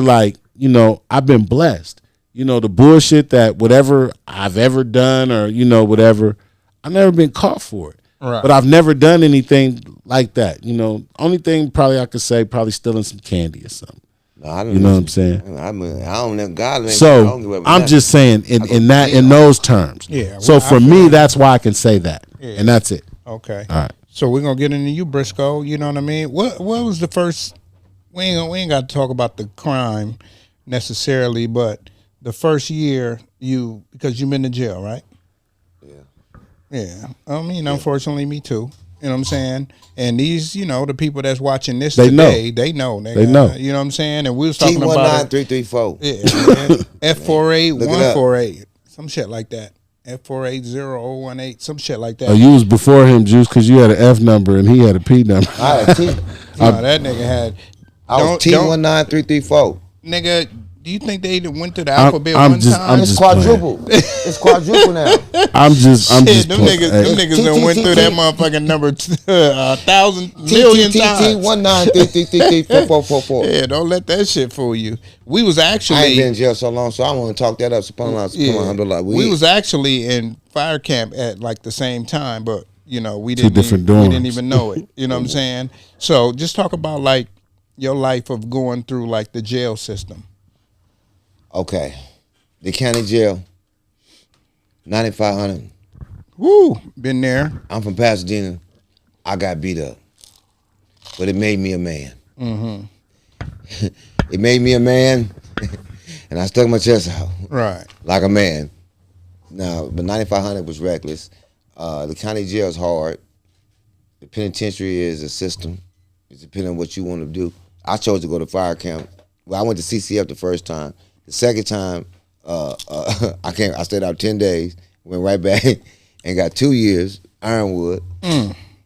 I've been blessed. You know, the bullshit that whatever I've ever done or, you know, whatever, I've never been caught for it. Right. But I've never done anything like that. You know, only thing probably I could say, probably stealing some candy or something. You know what I'm saying? I don't know. God. So I'm just saying in those terms. Yeah. So for me, that's why I can say that, and that's it. Okay. All right. So we're gonna get into you, Brisco. You know what I mean? What was the first? We ain't got to talk about the crime necessarily, but the first year because you've been to jail, right? Yeah. Yeah. I mean, unfortunately, me too. You know what I'm saying? And these, you know, the people that's watching this today, they know. They know. You know what I'm saying? And we was talking about T19334. Yeah. F48148. Some shit like that. F480018. Some shit like that. Oh, you was before him, Juice, because you had an F number and he had a P number. I had T. No, that nigga had. I was T19334. Nigga, do you think they went to the alphabet one time? It's quadruple. It's quadruple now. I'm just them niggas done went through that motherfucking number 1,000 million times. T193334444. Yeah, don't let that shit fool you. We was actually. I ain't been in jail so long, so I want to talk that up. We was actually in fire camp at like the same time, but you know we didn't even know it. You know what I'm saying? So just talk about like your life of going through like the jail system. Okay, the county jail, 9,500. Woo, been there. I'm from Pasadena. I got beat up, but it made me a man. It made me a man, and I stuck my chest out. Right, like a man. Now, but 9,500 was reckless. The county jail is hard. The penitentiary is a system. It's depending on what you want to do. I chose to go to fire camp. Well, I went to CCF the first time. The second time, I stayed out 10 days, went right back, and got 2 years, Ironwood.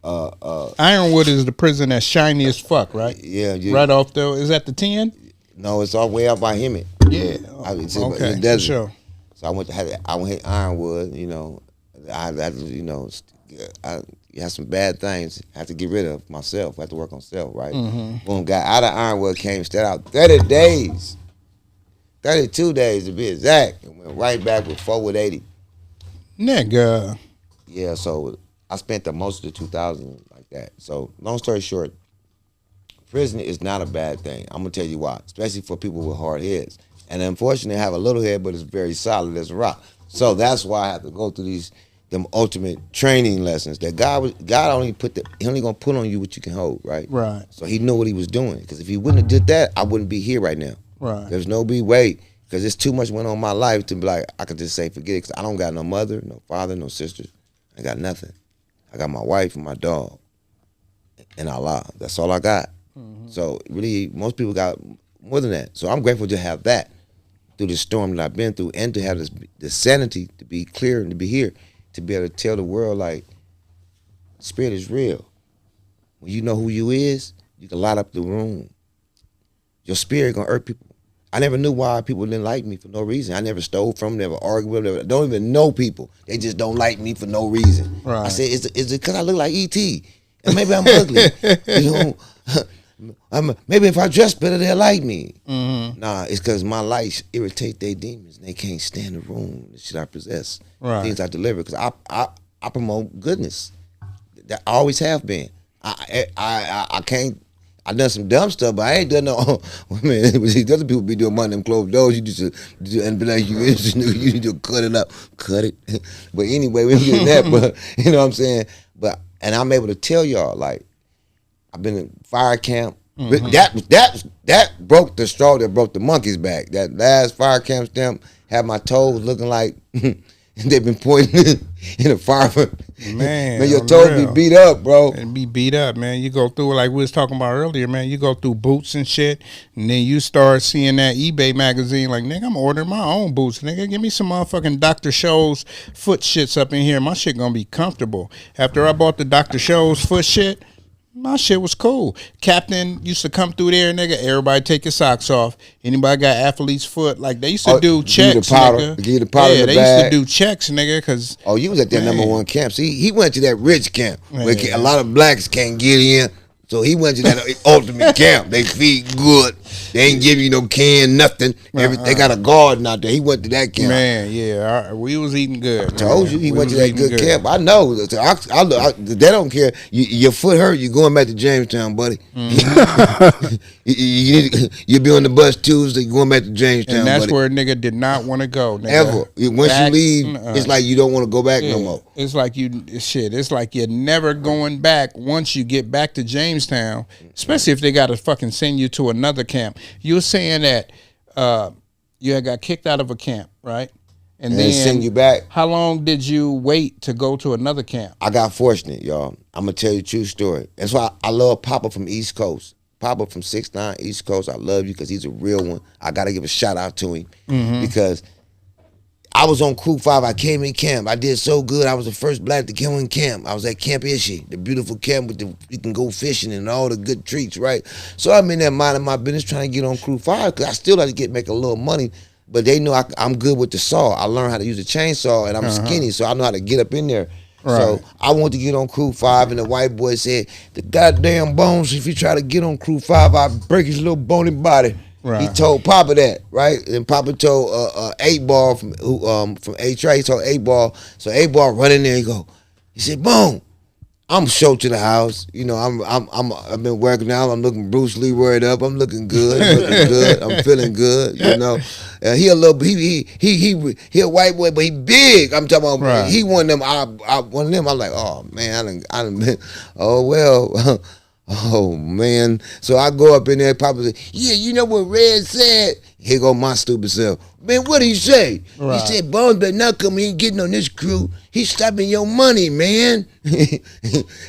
Ironwood is the prison that's shiny as fuck, right? Yeah. Right off there. Is that the 10? No, it's all the way out by Hemet. Yeah. Okay, in the desert. Sure. So I went to Ironwood, you know. I had to, you know, I had some bad things I had to get rid of myself. I had to work on self, right? Boom, got out of Ironwood, came, stayed out 30 days. 32 days to be exact, and went right back with 480. Nigga. Yeah, so I spent the most of the 2000 like that. So long story short, prison is not a bad thing. I'm gonna tell you why, especially for people with hard heads. And unfortunately, I have a little head, but it's very solid as a rock. So that's why I have to go through them ultimate training lessons that God only gonna put on you what you can hold, right? Right. So he knew what he was doing, because if he wouldn't have did that, I wouldn't be here right now. Right. There's no way, because there's too much went on in my life to be like, I could just say forget it, because I don't got no mother, no father, no sisters. I got nothing. I got my wife and my dog and Allah. That's all I got. So really, most people got more than that. So I'm grateful to have that through the storm that I've been through, and to have the sanity to be clear and to be here, to be able to tell the world, like, spirit is real. When you know who you is, you can light up the room. Your spirit gonna hurt people. I never knew why people didn't like me for no reason. I never stole from them, never argued with them, don't even know people. They just don't like me for no reason. Right. I said, is it because I look like E.T.? And maybe I'm ugly. You know, maybe if I dress better, they'll like me. Mm-hmm. Nah, it's because my light irritate their demons, and they can't stand the room, the shit I possess, things I deliver. Because I promote goodness. That I always have been. I can't. I done some dumb stuff, but I ain't done no. Man, these other people be doing money in them closed doors. You just and be like, you need to cut it up, cut it. But anyway, we ain't getting that. But you know what I'm saying. But and I'm able to tell y'all, like, I've been in fire camp. Mm-hmm. That broke the straw that broke the monkey's back. That last fire camp stamp had my toes looking like they've been pointing in a fire. Man, your toes be beat up, bro. And be beat up, man. You go through, like we was talking about earlier, man. You go through boots and shit, and then you start seeing that eBay magazine, like, nigga, I'm ordering my own boots. Nigga, give me some motherfucking Dr. Scholl's foot shits up in here. My shit gonna be comfortable. After I bought the Dr. Scholl's foot shit, my shit was cool. Captain used to come through there, nigga. Everybody take your socks off. Anybody got athlete's foot? Like, they used to do checks, nigga. Give you the powder in the they bag. used to do checks, nigga. Cause you was at that number one camp. See, he went to that rich camp where a lot of blacks can't get in. So he went to that ultimate camp. They feed good. They ain't give you no can, nothing. They got a garden out there. He went to that camp. Man, yeah, we was eating good. I told you, he went to that good camp. I know. They don't care. Your foot hurt, you going back to Jamestown, buddy. Mm-hmm. You'll be on the bus Tuesday, going back to Jamestown, and that's buddy. where a nigga did not want to go, nigga. Ever. Once you leave, it's like you don't want to go back no more. It's like it's like you're never going back once you get back to Jamestown, especially if they got to fucking send you to another camp. You were saying that you had got kicked out of a camp, right? And then send you back. How long did you wait to go to another camp? I got fortunate, y'all. I'm going to tell you a true story. That's why I love Papa from East Coast. Papa from 6'9", East Coast. I love you because he's a real one. I got to give a shout out to him because I was on Crew 5. I came in camp. I did so good. I was the first black to come in camp. I was at Camp Ishii, the beautiful camp with you can go fishing and all the good treats, right? So I'm in there minding my business trying to get on Crew 5 because I still like to make a little money, but they know I'm good with the saw. I learned how to use a chainsaw, and I'm skinny, so I know how to get up in there. Right. So I wanted to get on Crew 5, and the white boy said, the goddamn Bones, if you try to get on Crew 5, I'll break his little bony body. Right. He told Papa that, right? And Papa told 8 Ball from A-Tray. He told 8 Ball. So 8 Ball run in there. He said, "Boom, I'm show to the house. You know, I've been working out. I'm looking Bruce Leroy up. I'm looking good. I'm feeling good. You know, he a little he a white boy, but he big. I'm talking about right. He one of them. One of them. I'm like, oh man, I done been. Oh well." Oh, man. So I go up in there, Papa said, yeah, you know what Red said? Here go my stupid self. Man, what did he say? Right. He said, Bones better not come here getting on this crew. He's stopping your money, man. And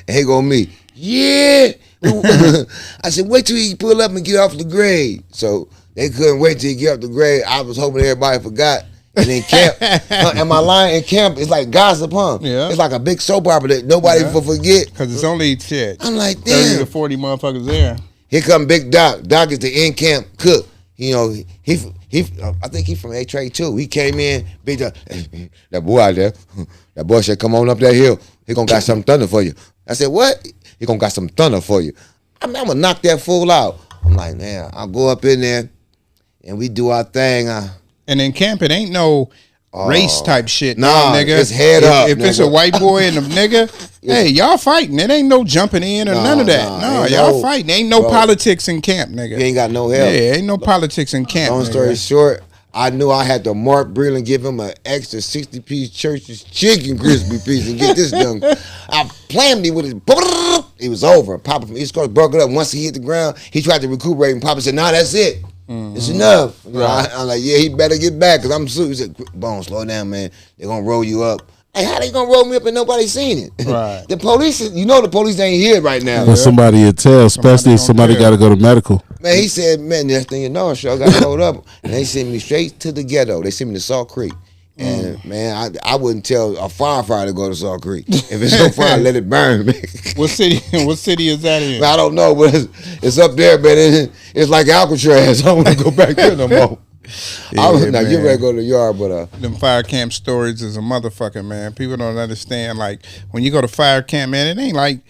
here go me. Yeah. I said, wait till he pull up and get off the grade. So they couldn't wait till he get off the grade. I was hoping everybody forgot. And in camp, and my line in camp is like gossip, huh? Yeah. It's like a big soap opera that nobody will forget. Because it's only shit. I'm like, damn. 30 to 40 motherfuckers there. Here come Big Doc. Doc is the in-camp cook. You know, I think he's from A-Tray too. He came in, Big Doc, that boy out there, that boy said, come on up that hill. He gonna got some thunder for you. I said, what? He gonna got some thunder for you. I'm gonna knock that fool out. I'm like, man, I'll go up in there and we do our thing. And in camp, it ain't no race type shit. Nah, nigga. It's head up. If nigga. It's a white boy and a nigga, hey, y'all fighting. It ain't no jumping in or none of that. No, y'all fighting. Ain't no politics in camp, nigga. You ain't got no help. Yeah, ain't no politics in camp. Long story short, I knew I had to Mark Breland give him an extra 60-piece Church's chicken crispy piece and get this done. I planned him with his. It was over. Papa from East Coast broke it up. Once he hit the ground, he tried to recuperate, and Papa said, "Nah, that's it. It's enough." Right. I'm like, "Yeah, he better get back, cause I'm super." He said, "Bones, slow down, man. They're gonna roll you up." Hey, how they gonna roll me up and nobody seen it? Right. The police, the police ain't here right now. Well, somebody will tell, especially if somebody got to go to medical. Man, he said, man, next thing you know, I got rolled up, and they sent me straight to the ghetto. They sent me to Salt Creek. And man, I wouldn't tell a firefighter to go to Salt Creek. If it's on fire, let it burn, man. What city is that in? I don't know, but it's up there, man. It's like Alcatraz. I don't want to go back there no more. I was now you ready to go to the yard, but them fire camp stories is a motherfucker, man. People don't understand. Like when you go to fire camp, man, it ain't like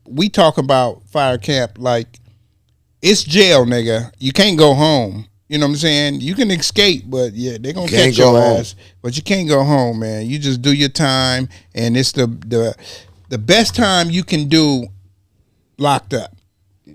we talk about fire camp like it's jail, nigga. You can't go home. You know what I'm saying? You can escape, but yeah, they're gonna catch your ass. But you can't go home, man. You just do your time, and it's the best time you can do locked up.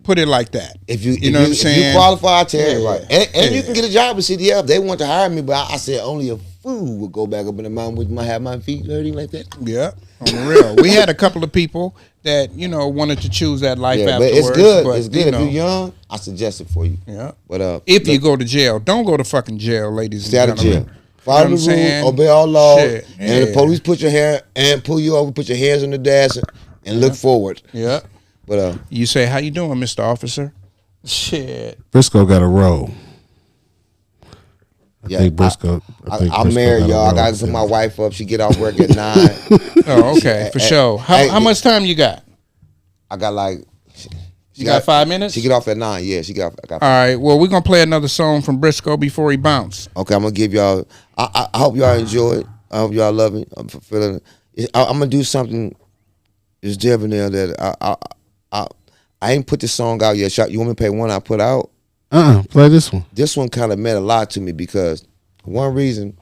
Put it like that. If you know what I'm saying? If you qualify, I tell you right. And Yeah. you can get a job with CDF. They want to hire me, but I said only a fool would go back up in the mountain with have my feet hurting like that. Yeah, on the real. We had a couple of people that wanted to choose that life afterwards. But it's good. But, it's good. If you're young, I suggest it for you. Yeah. But if you go to jail, don't go to fucking jail, ladies stay out and of gentlemen. jail. Follow the rules, obey all laws, Shit. and the police put your hair and pull you over, put your hands on the dash, and look forward. Yeah. But you say, "How you doing, Mr. Officer?" Shit. Brisco got a roll. Yeah, I think Brisco. I'm married, y'all. I got to put my wife up. She get off work at 9. Oh, okay, for sure. How much time you got? I got like. You got 5 minutes? She get off at 9. Yeah, she got. All right. Well, we're gonna play another song from Brisco before he bounce. Okay, I'm gonna give y'all. I hope y'all enjoy it. I hope y'all love it. I'm fulfilling it. I'm gonna do something. It's different there that I ain't put this song out yet. You want me to play one I put out? Play this one. This one kind of meant a lot to me because one reason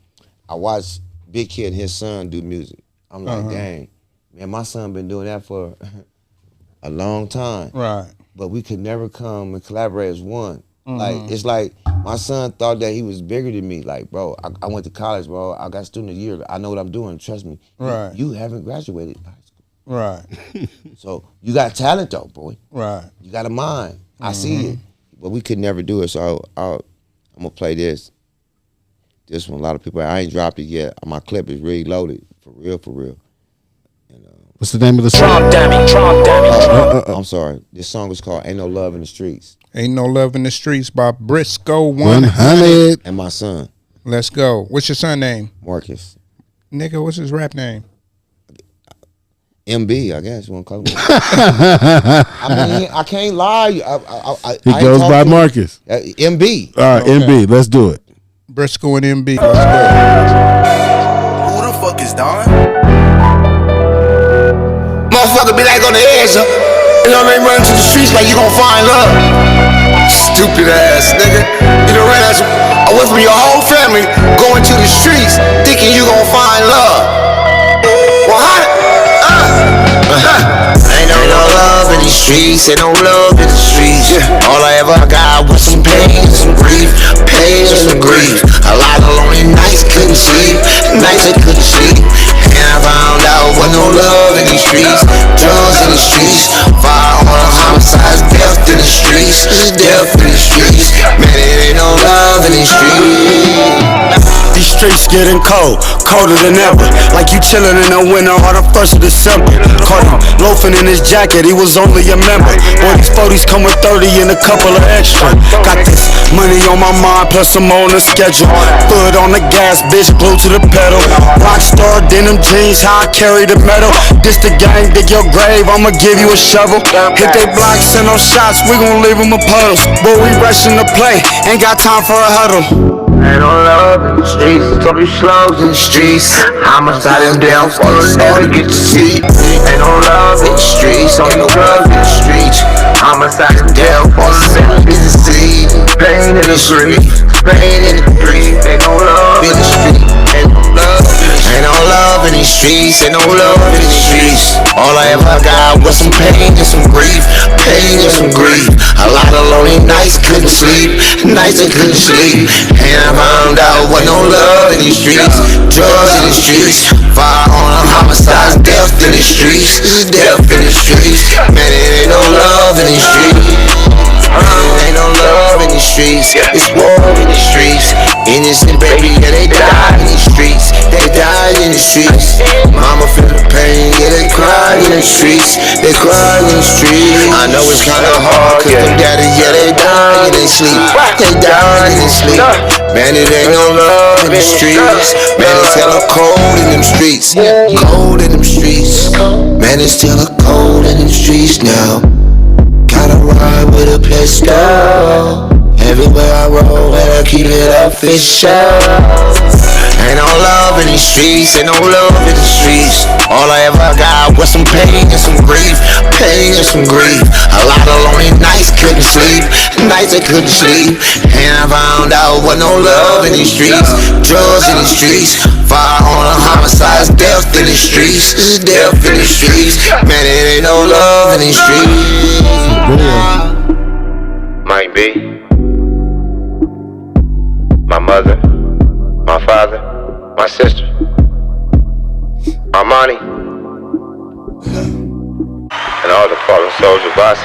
I watched Big Kid and his son do music. I'm like, dang, man, my son been doing that for a long time. Right. But we could never come and collaborate as one. Like, it's like my son thought that he was bigger than me. Like, bro, I went to college, bro. I got student of the year. I know what I'm doing. Trust me. Right. You haven't graduated high school. Right. So you got talent, though, boy. Right. You got a mind. I see it. But we could never do it. So I'm going to play this. This one, a lot of people, I ain't dropped it yet. My clip is really loaded. For real, for real. And, what's the name of the song? I'm sorry. This song is called Ain't No Love in the Streets. Ain't No Love in the Streets by Brisco 100. And my son. Let's go. What's your son name? Marcus. Nigga, what's his rap name? MB, I guess you want to call him. I mean, I can't lie. He goes by Marcus. MB. All right, MB. Let's do it. Brisco and MB. Who the fuck is Don? Motherfucker be like on the edge, you know what I mean? Running to the streets like you gon' find love. Stupid ass nigga. You done ran away from your whole family, going to the streets, thinking you gon' find love. Well, ain't no love in these streets, ain't no love in the streets. All I ever got was some pain and some grief, pain and some grief. A lot of lonely nights couldn't sleep, nights I couldn't sleep. And I found out was no love in these streets, drugs in the streets, firearm homicides, death in the streets, death in the streets. Man, it ain't no love in these streets. These streets getting cold, colder than ever. Like you chillin' in the winter or the 1st of December. Caught him loafing in his jacket, he was only a member. Boy, these 40s come with 30 and a couple of extra. Got this money on my mind, plus some on the schedule. Foot on the gas, bitch, glued to the pedal. Rockstar denim jeans, how I carry the metal. This the gang, dig your grave, I'ma give you a shovel. Hit they blocks, send no shots, we gon' leave them a puddles. Boy, we rushing to play, ain't got time for a huddle. Ain't no love in the streets, it's only slugs in the streets. How much got them down for the never get to see. Ain't no love in the streets, only drugs in the streets. How much got them down for the never get to see. Pain in the street, pain in the street. Ain't no love in the street, ain't no love. Ain't no love in these streets, ain't no love in these streets. All I ever got was some pain and some grief, pain and some grief. A lot of lonely nights couldn't sleep, nights I couldn't sleep. And I found out was no love in these streets, drugs in the streets, firearm homicides, death in the streets, death in the streets. Man, it ain't no love in these streets. Ain't no love in the streets, it's war in the streets. Innocent baby, yeah, they died in the streets. They died in the streets. Mama feel the pain, yeah, they cry in the streets. They cry in the streets. I know it's kinda hard, cause them daddy, yeah, they die in their sleep. They die in their sleep. Man, it ain't no love in the streets. Man, it's hella cold in them streets. Cold in them streets. Man, it's still a cold in them streets now. Gotta ride with a pistol. Everywhere I roll, better keep it official. Ain't no love in these streets, ain't no love in the streets. All I ever got was some pain and some grief. Pain and some grief. A lot of lonely nights couldn't sleep. Nights I couldn't sleep. And I found out what no love in these streets. Drugs in the streets. Fire on a homicide. Death in the streets. This is death in the streets. Man, it ain't no love in these streets. Might be my mother, my father, my sister, Armani, and all the fallen souls of us.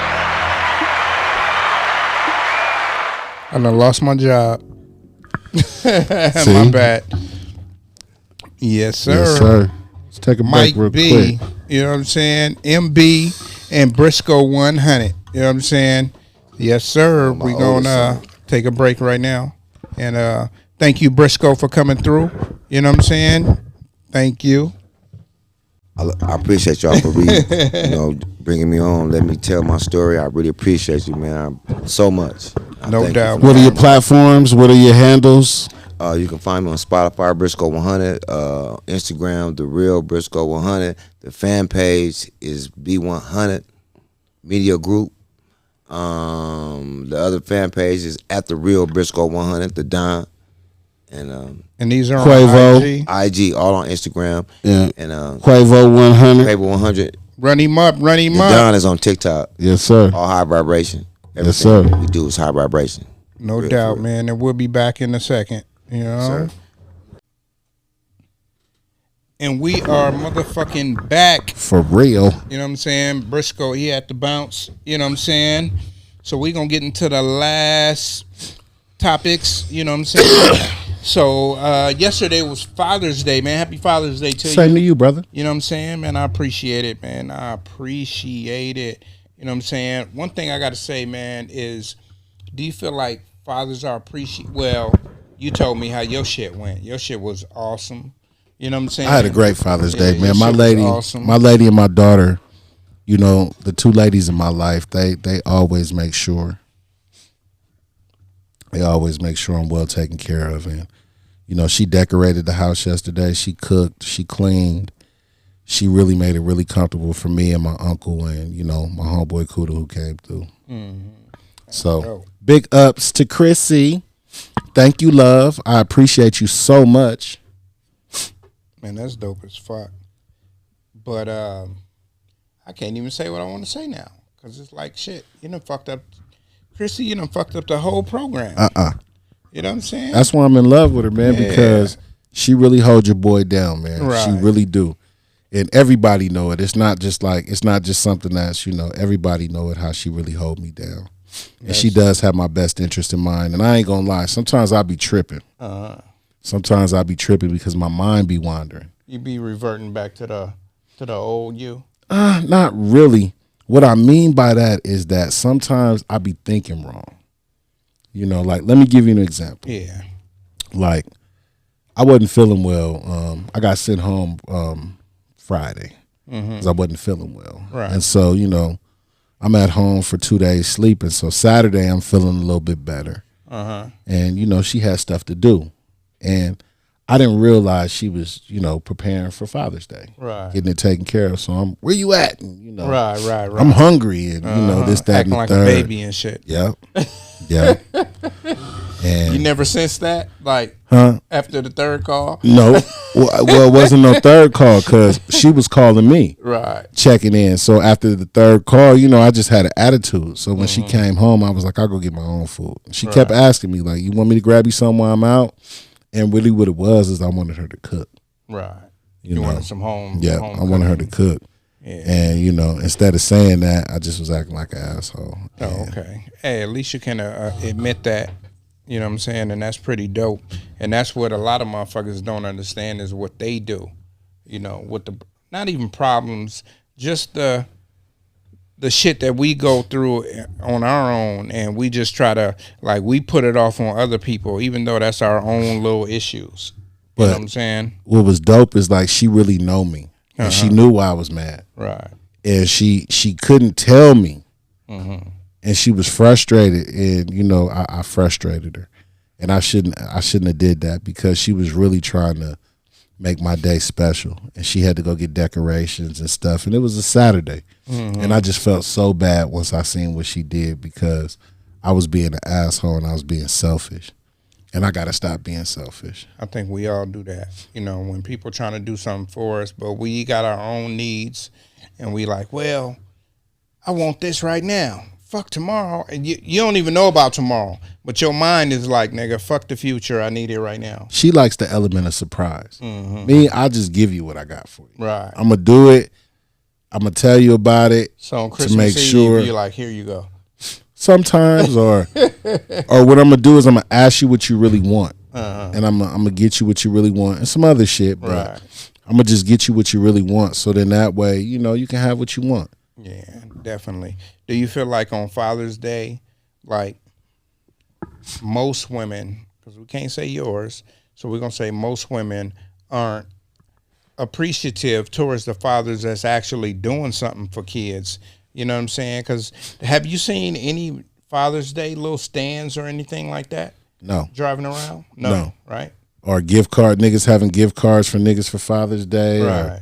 I done lost my job. My bad. Yes, sir. Yes, sir. Let's take a break Mike real B, quick. you know what I'm saying? MB and Brisco 100. You know what I'm saying? Yes, sir. We're going to take a break right now. And thank you, Brisco, for coming through. You know what I'm saying? Thank you. I appreciate y'all for bringing me on. Let me tell my story. I really appreciate you, man, so much. No doubt. What are your platforms? What are your handles? You can find me on Spotify, Brisco 100, Instagram, The Real Brisco 100. The fan page is B100 Media Group. The other fan page is at The Real Brisco 100, The Don. And these are Quavo, on IG, all on Instagram. Yeah. And Quavo 100. Quavo 100. Run him up, run him up. Don is on TikTok. Yes, sir. All high vibration. Everything Yes, sir. we do is high vibration. No doubt, man. And we'll be back in a second. You know? Sir. And we are motherfucking back. For real. You know what I'm saying? Brisco, he had to bounce. You know what I'm saying? So we're going to get into the last topics. You know what I'm saying? So yesterday was Father's Day, man. Happy Father's Day to you. Same to you, brother. You know what I'm saying? Man, I appreciate it, man. I appreciate it. You know what I'm saying? One thing I got to say, man, is do you feel like fathers are appreciated? Well, you told me how your shit went. Your shit was awesome. You know what I'm saying? I had a great Father's Day, man. My shit was lady, awesome. my lady and my daughter, you know, the two ladies in my life, they always make sure. They always make sure I'm well taken care of. And, you know, she decorated the house yesterday. She cooked. She cleaned. She really made it really comfortable for me and my uncle and, you know, my homeboy Kuda who came through. Mm-hmm. So, big ups to Chrissy. Thank you, love. I appreciate you so much. Man, that's dope as fuck. But I can't even say what I want to say now because it's like shit. You done fucked up, Chrissy. You done fucked up the whole program. You know what I'm saying? That's why I'm in love with her, man, because she really holds your boy down, man. Right. She really do. And everybody know it. It's not just something that's, you know, everybody know it, how she really hold me down. And she does have my best interest in mind. And I ain't gonna lie, sometimes I be tripping. Sometimes I be tripping because my mind be wandering. You be reverting back to the old you? Not really. What I mean by that is that sometimes I be thinking wrong. You know, like, let me give you an example. Yeah. Like, I wasn't feeling well. I got sent home Friday because I wasn't feeling well. Right. And so, you know, I'm at home for 2 days sleeping. So Saturday I'm feeling a little bit better. And, you know, she had stuff to do. And I didn't realize she was, you know, preparing for Father's Day. Right. Getting it taken care of. So I'm, where you at? And, you know, Right. I'm hungry and, you know, this, that, acting and the like third. a baby and shit. Yep. Yep. And You never sensed that? Like, after the third call? no. Well, it wasn't no third call because she was calling me. Right. Checking in. So after the third call, you know, I just had an attitude. So when she came home, I was like, I'll go get my own food. She kept asking me, like, you want me to grab you something while I'm out? And really what it was is I wanted her to cook. Right. You You know? wanted some home. Yeah, home I wanted her to cooking. cook. Yeah. And, you know, instead of saying that, I just was acting like an asshole. Oh, okay. Hey, at least you can admit that. You know what I'm saying? And that's pretty dope. And that's what a lot of motherfuckers don't understand is what they do. you know, with the not even problems, just the shit that we go through on our own, and we just try to like we put it off on other people, even though that's our own little issues. You know what I'm saying? What was dope is like she really know me, and she knew why I was mad, right? And she couldn't tell me, and she was frustrated, and you know I frustrated her, and I shouldn't have did that because she was really trying to make my day special, and she had to go get decorations and stuff, and it was a Saturday, and I just felt so bad once I seen what she did because I was being an asshole and I was being selfish, and I gotta stop being selfish. I think we all do that, you know, when people trying to do something for us, but we got our own needs, and we like, well, I want this right now. Fuck tomorrow, and you don't even know about tomorrow, but your mind is like, nigga, fuck the future. I need it right now. She likes the element of surprise. Me, I'll just give you what I got for you. Right. I'm gonna do it. I'm gonna tell you about it. So on to Christmas make Eve, sure. you're like, here you go. Sometimes, or what I'm gonna do is I'm gonna ask you what you really want, and I'm gonna get you what you really want, and some other shit. But Right. I'm gonna just get you what you really want, so then that way, you know, you can have what you want. Yeah, definitely. Do you feel like on Father's Day, like most women, because we can't say yours, so we're going to say most women aren't appreciative towards the fathers that's actually doing something for kids? You know what I'm saying? Because have you seen any Father's Day little stands or anything like that? No. Driving around? No. Right? Or gift card, niggas having gift cards for niggas for Father's Day. Right.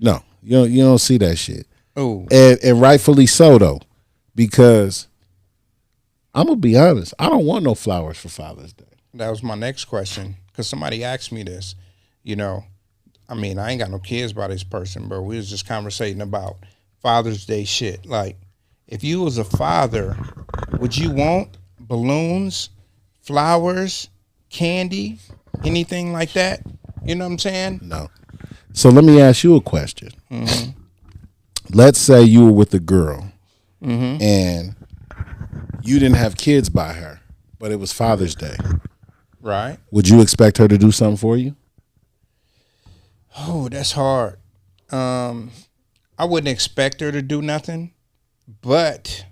No, you don't see that shit. Ooh. And rightfully so though, because I'm gonna be honest, I don't want no flowers for Father's Day. That was my next question, because somebody asked me this. You know, I mean, I ain't got no kids by this person, but we was just conversating about Father's Day shit. Like, if you was a father, would you want balloons, flowers, candy, anything like that? You know what I'm saying? No. So let me ask you a question. Let's say you were with a girl and you didn't have kids by her, but it was Father's Day. Right. Would you expect her to do something for you? Oh, that's hard. I wouldn't expect her to do nothing, but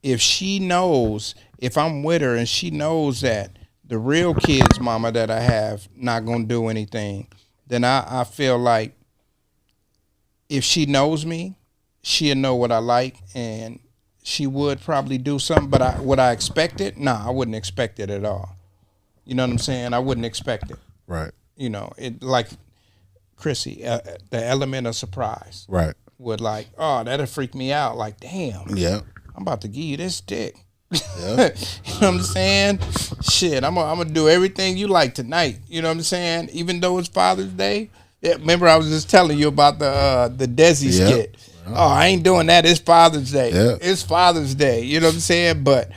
if she knows, if I'm with her and she knows that the real kid's mama that I have not gonna do anything, then I feel like if she knows me, she'll know what I like, and she would probably do something. But would I expect it? Nah, I wouldn't expect it at all. You know what I'm saying? I wouldn't expect it. Right. You know, it like Chrissy, the element of surprise. Right. Would like, oh, that'll freak me out. Like, damn. Yeah. I'm about to give you this dick. Yeah. You know what I'm saying? Shit, I'm gonna do everything you like tonight. You know what I'm saying? Even though it's Father's Day. Yeah, remember I was just telling you about the Desi skit. Oh, I ain't doing that. It's Father's Day. Yeah. It's Father's Day. You know what I'm saying? But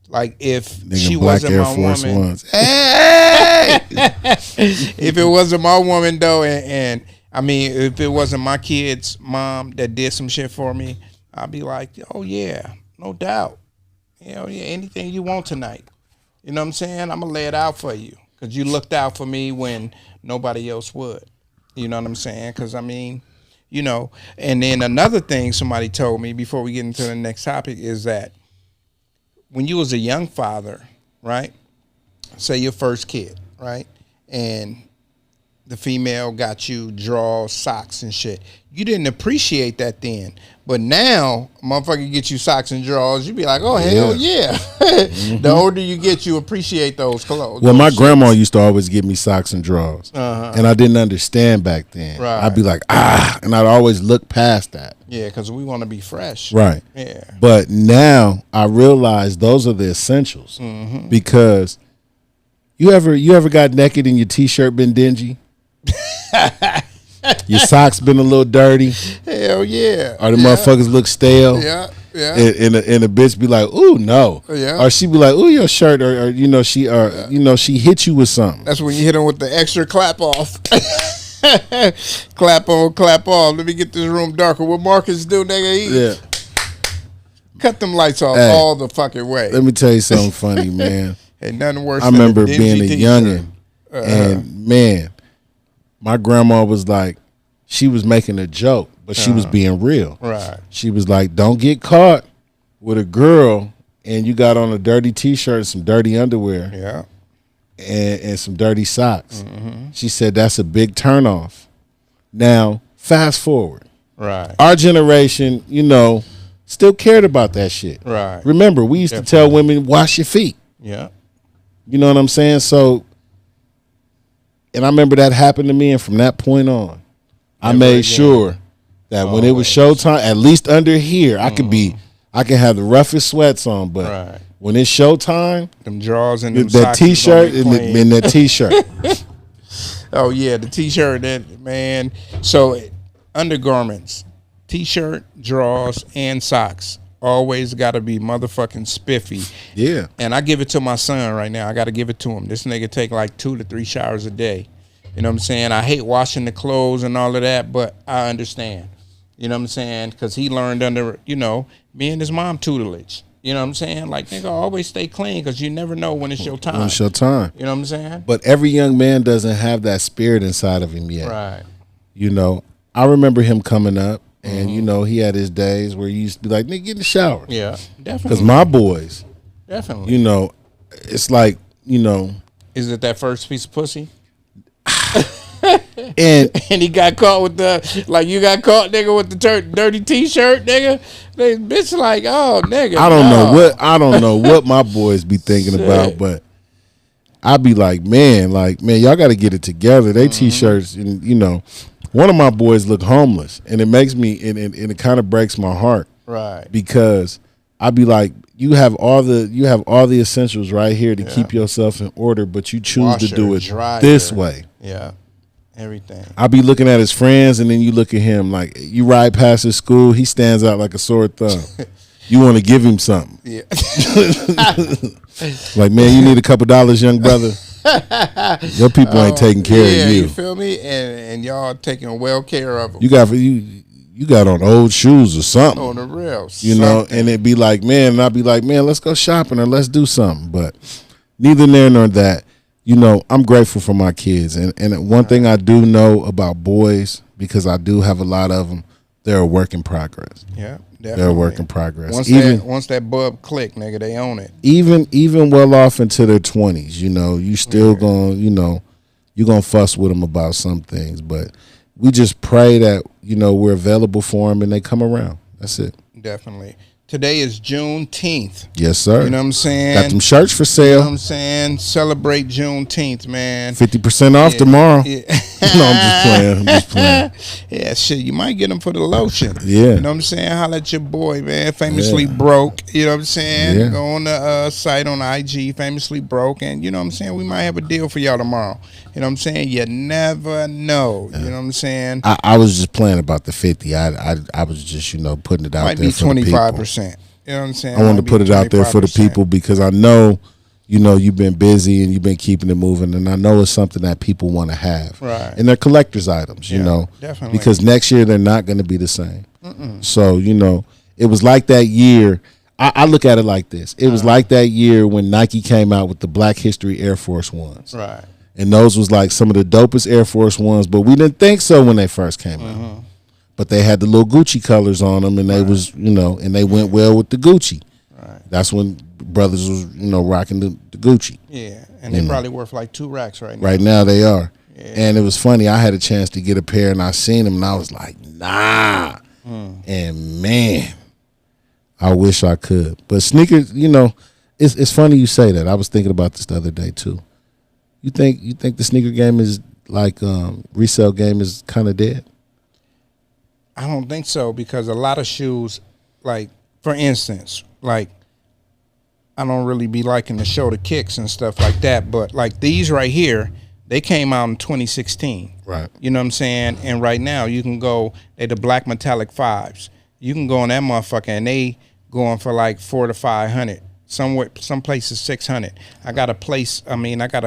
like, if Nigga, she Black wasn't Air my Force woman, Ones. Hey! if it wasn't my woman though, and I mean, if it wasn't my kid's mom that did some shit for me, I'd be like, oh yeah, no doubt. Yeah, anything you want tonight. You know what I'm saying? I'm gonna lay it out for you because you looked out for me when nobody else would. You know what I'm saying? Because I mean, you know. And then another thing somebody told me before we get into the next topic is that when you was a young father, right? Say your first kid, right? And the female got you drawers, socks, and shit. You didn't appreciate that then. But now, a motherfucker get you socks and drawers, you be like, oh, hell yeah. The older you get, you appreciate those clothes. Well, my grandma used to always give me socks and drawers. And I didn't understand back then. Right. I'd be like, and I'd always look past that. Yeah, because we want to be fresh. Right. Yeah. But now I realize those are the essentials. Because you ever got naked and your T-shirt been dingy? Your socks been a little dirty. Hell yeah. Or the motherfuckers look stale. Yeah, yeah. And a bitch be like, ooh, no. Yeah. Or she be like, ooh, your shirt, or you know, she hit you with something. That's when you hit them with the extra clap off. Clap on, clap off. Let me get this room darker. What Marcus do, nigga? Yeah. Cut them lights off Hey, all the fucking way. Let me tell you something funny, man. Ain't nothing worse I than remember a dingy being a t-shirt. youngin', and man, my grandma was like, she was making a joke, but she was being real. Right. She was like, don't get caught with a girl and you got on a dirty T-shirt and some dirty underwear. Yeah. And some dirty socks. She said that's a big turnoff. Now, fast forward. Right. Our generation, you know, still cared about that shit. Right. Remember, we used to tell women, wash your feet. Yeah. You know what I'm saying? So, and I remember that happened to me, and from that point on, I made sure that when it was showtime, at least under here, I can have the roughest sweats on, but when it's showtime, them drawers and them that socks T-shirt and that T-shirt. Oh yeah, the T-shirt, that man. So undergarments, T-shirt, drawers, and socks always got to be motherfucking spiffy. Yeah. And I give it to my son right now. I got to give it to him. This nigga take like 2 to 3 showers a day. You know what I'm saying? I hate washing the clothes and all of that, but I understand. You know what I'm saying? Because he learned under, you know, me and his mom tutelage. You know what I'm saying? Like, nigga, always stay clean because you never know when it's your time. When it's your time. You know what I'm saying? But every young man doesn't have that spirit inside of him yet. Right. You know, I remember him coming up, and, you know, he had his days where he used to be like, nigga, get in the shower. Yeah, definitely. Because my boys, definitely, you know, it's like, you know. Is it that first piece of pussy? and he got caught with the, like, you got caught, nigga, with the dirty T-shirt, nigga. They bitch like, oh, nigga. I don't know what my boys be thinking about, but I be like, man, y'all got to get it together. They T-shirts, and you know, one of my boys look homeless, and it makes me, and it kind of breaks my heart, right? Because I be like, you have all the essentials right here to keep yourself in order, but you choose to do it this way. Yeah, everything. I be looking at his friends, and then you look at him like you ride past his school, he stands out like a sore thumb. You want to give him something. Yeah. Like, man, you need a couple dollars, young brother. Your people ain't taking care of you. You feel me? And y'all taking well care of them. You got on old shoes or something. On the real. You know, and it'd be like, man, and I'd be like, man, let's go shopping or let's do something. But neither there nor that. You know, I'm grateful for my kids. And one thing I do know about boys, because I do have a lot of them, they're a work in progress. Yeah, definitely. They're a work in progress. Once that bub click, nigga, they own it. Even well off into their 20s, you know, you still gonna, you know, you're gonna fuss with them about some things. But we just pray that, you know, we're available for them and they come around. That's it. Definitely. Today is Juneteenth. Yes, sir. You know what I'm saying? Got them shirts for sale. You know what I'm saying? Celebrate Juneteenth, man. 50% off tomorrow. Yeah. No, I'm just playing. Yeah, shit. You might get them for the lotion. Yeah. You know what I'm saying? Holla at your boy, man. Famously broke. You know what I'm saying? Yeah. Go on the site on IG, famously broke. And you know what I'm saying? We might have a deal for y'all tomorrow. You know what I'm saying? You never know. You know what I'm saying? I was just playing about the 50. I was just, you know, putting it out might there be for the people. 25%. You know what I'm saying? I want to put it out there for the people because I know, you know, you've been busy and you've been keeping it moving, and I know it's something that people want to have. Right. And they're collector's items, you know. Definitely. Because next year they're not going to be the same. So, you know, it was like that year. I look at it like this. It was like that year when Nike came out with the Black History Air Force Ones. Right. And those was like some of the dopest Air Force Ones, but we didn't think so when they first came out. But they had the little Gucci colors on them, and they was, you know, and they went well with the Gucci. Right. That's when brothers was, you know, rocking the Gucci. Yeah, and they probably worth like 2 racks right now. Right now they are. Yeah. And it was funny. I had a chance to get a pair, and I seen them, and I was like, nah. And man, I wish I could. But sneakers, you know, it's funny you say that. I was thinking about this the other day too. You think the sneaker game is like resale game is kind of dead? I don't think so, because a lot of shoes, like, for instance, like, I don't really be liking to show the kicks and stuff like that, but like these right here, they came out in 2016. Right. You know what I'm saying? And right now you can go, they the black metallic 5s. You can go on that motherfucker and they going for like $400 to $500. Some places 600. I got a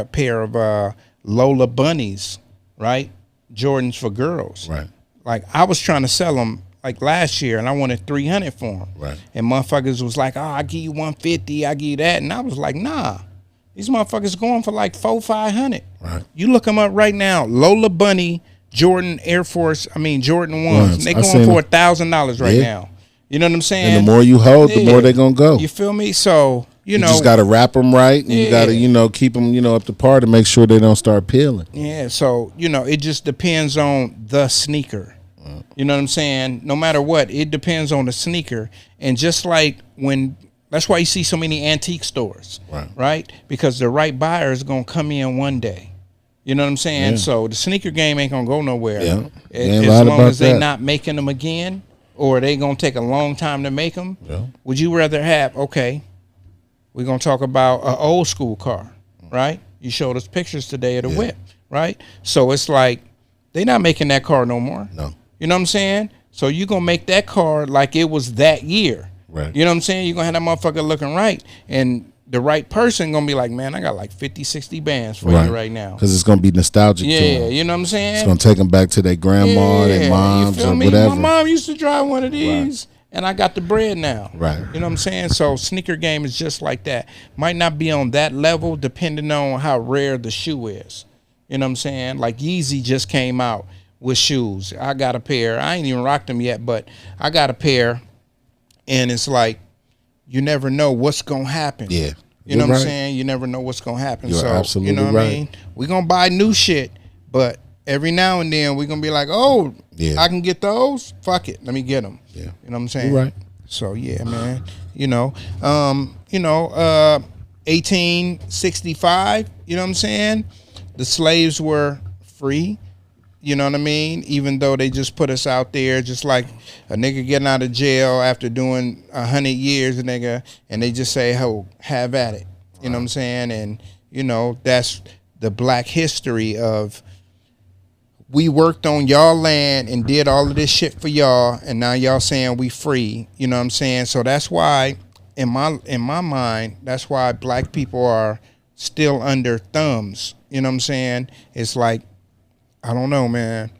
pair of Lola bunnies, right? Jordans for girls. Right. Like, I was trying to sell them like last year, and I wanted $300 for them. Right. And motherfuckers was like, "Oh, I give you $150, I give you that," and I was like, "Nah, these motherfuckers going for like $400, $500." Right. You look them up right now, Lola Bunny Jordan Jordan ones. They going for $1,000 right now. You know what I'm saying? And the more you hold, the more they're gonna go. You feel me? So you know, just gotta wrap them right, and you gotta keep them up to par to make sure they don't start peeling. Yeah. So it just depends on the sneaker. You know what I'm saying? No matter what, it depends on the sneaker. And just like that's why you see so many antique stores, right? Because the right buyer is gonna come in one day. You know what I'm saying? Yeah. So the sneaker game ain't gonna go nowhere. Yeah. As long as they not making them again, or they gonna take a long time to make them. Yeah. Would you rather have? Okay, we're gonna talk about an old school car, right? You showed us pictures today of the whip, right? So it's like they not making that car no more. No. You know what I'm saying? So you gonna make that car like it was that year. Right. You know what I'm saying? You're gonna have that motherfucker looking right, and the right person gonna be like, man, I got like 50, 60 bands for you right now. Because it's gonna be nostalgic to them. Yeah, you know what I'm saying? It's gonna take them back to their grandma, their moms, or whatever. My mom used to drive one of these, and I got the bread now. Right. You know what I'm saying? So sneaker game is just like that. Might not be on that level depending on how rare the shoe is. You know what I'm saying? Like Yeezy just came out with shoes. I got a pair. I ain't even rocked them yet, but I got a pair, and it's like you never know what's gonna happen. Yeah. You know what I'm saying? You never know what's gonna happen. You're absolutely you know what right. I mean? We're gonna buy new shit, but every now and then we're gonna be like, oh, I can get those. Fuck it, let me get them. Yeah. You know what I'm saying? You're right. So yeah, man. 1865. You know what I'm saying? The slaves were free. You know what I mean? Even though they just put us out there, just like a nigga getting out of jail after doing 100 years, a nigga, and they just say, "Ho, have at it." You know what I'm saying? And that's the black history of we worked on y'all land and did all of this shit for y'all, and now y'all saying we free. You know what I'm saying? So that's why, in my mind, that's why black people are still under thumbs. You know what I'm saying? It's like, I don't know, man.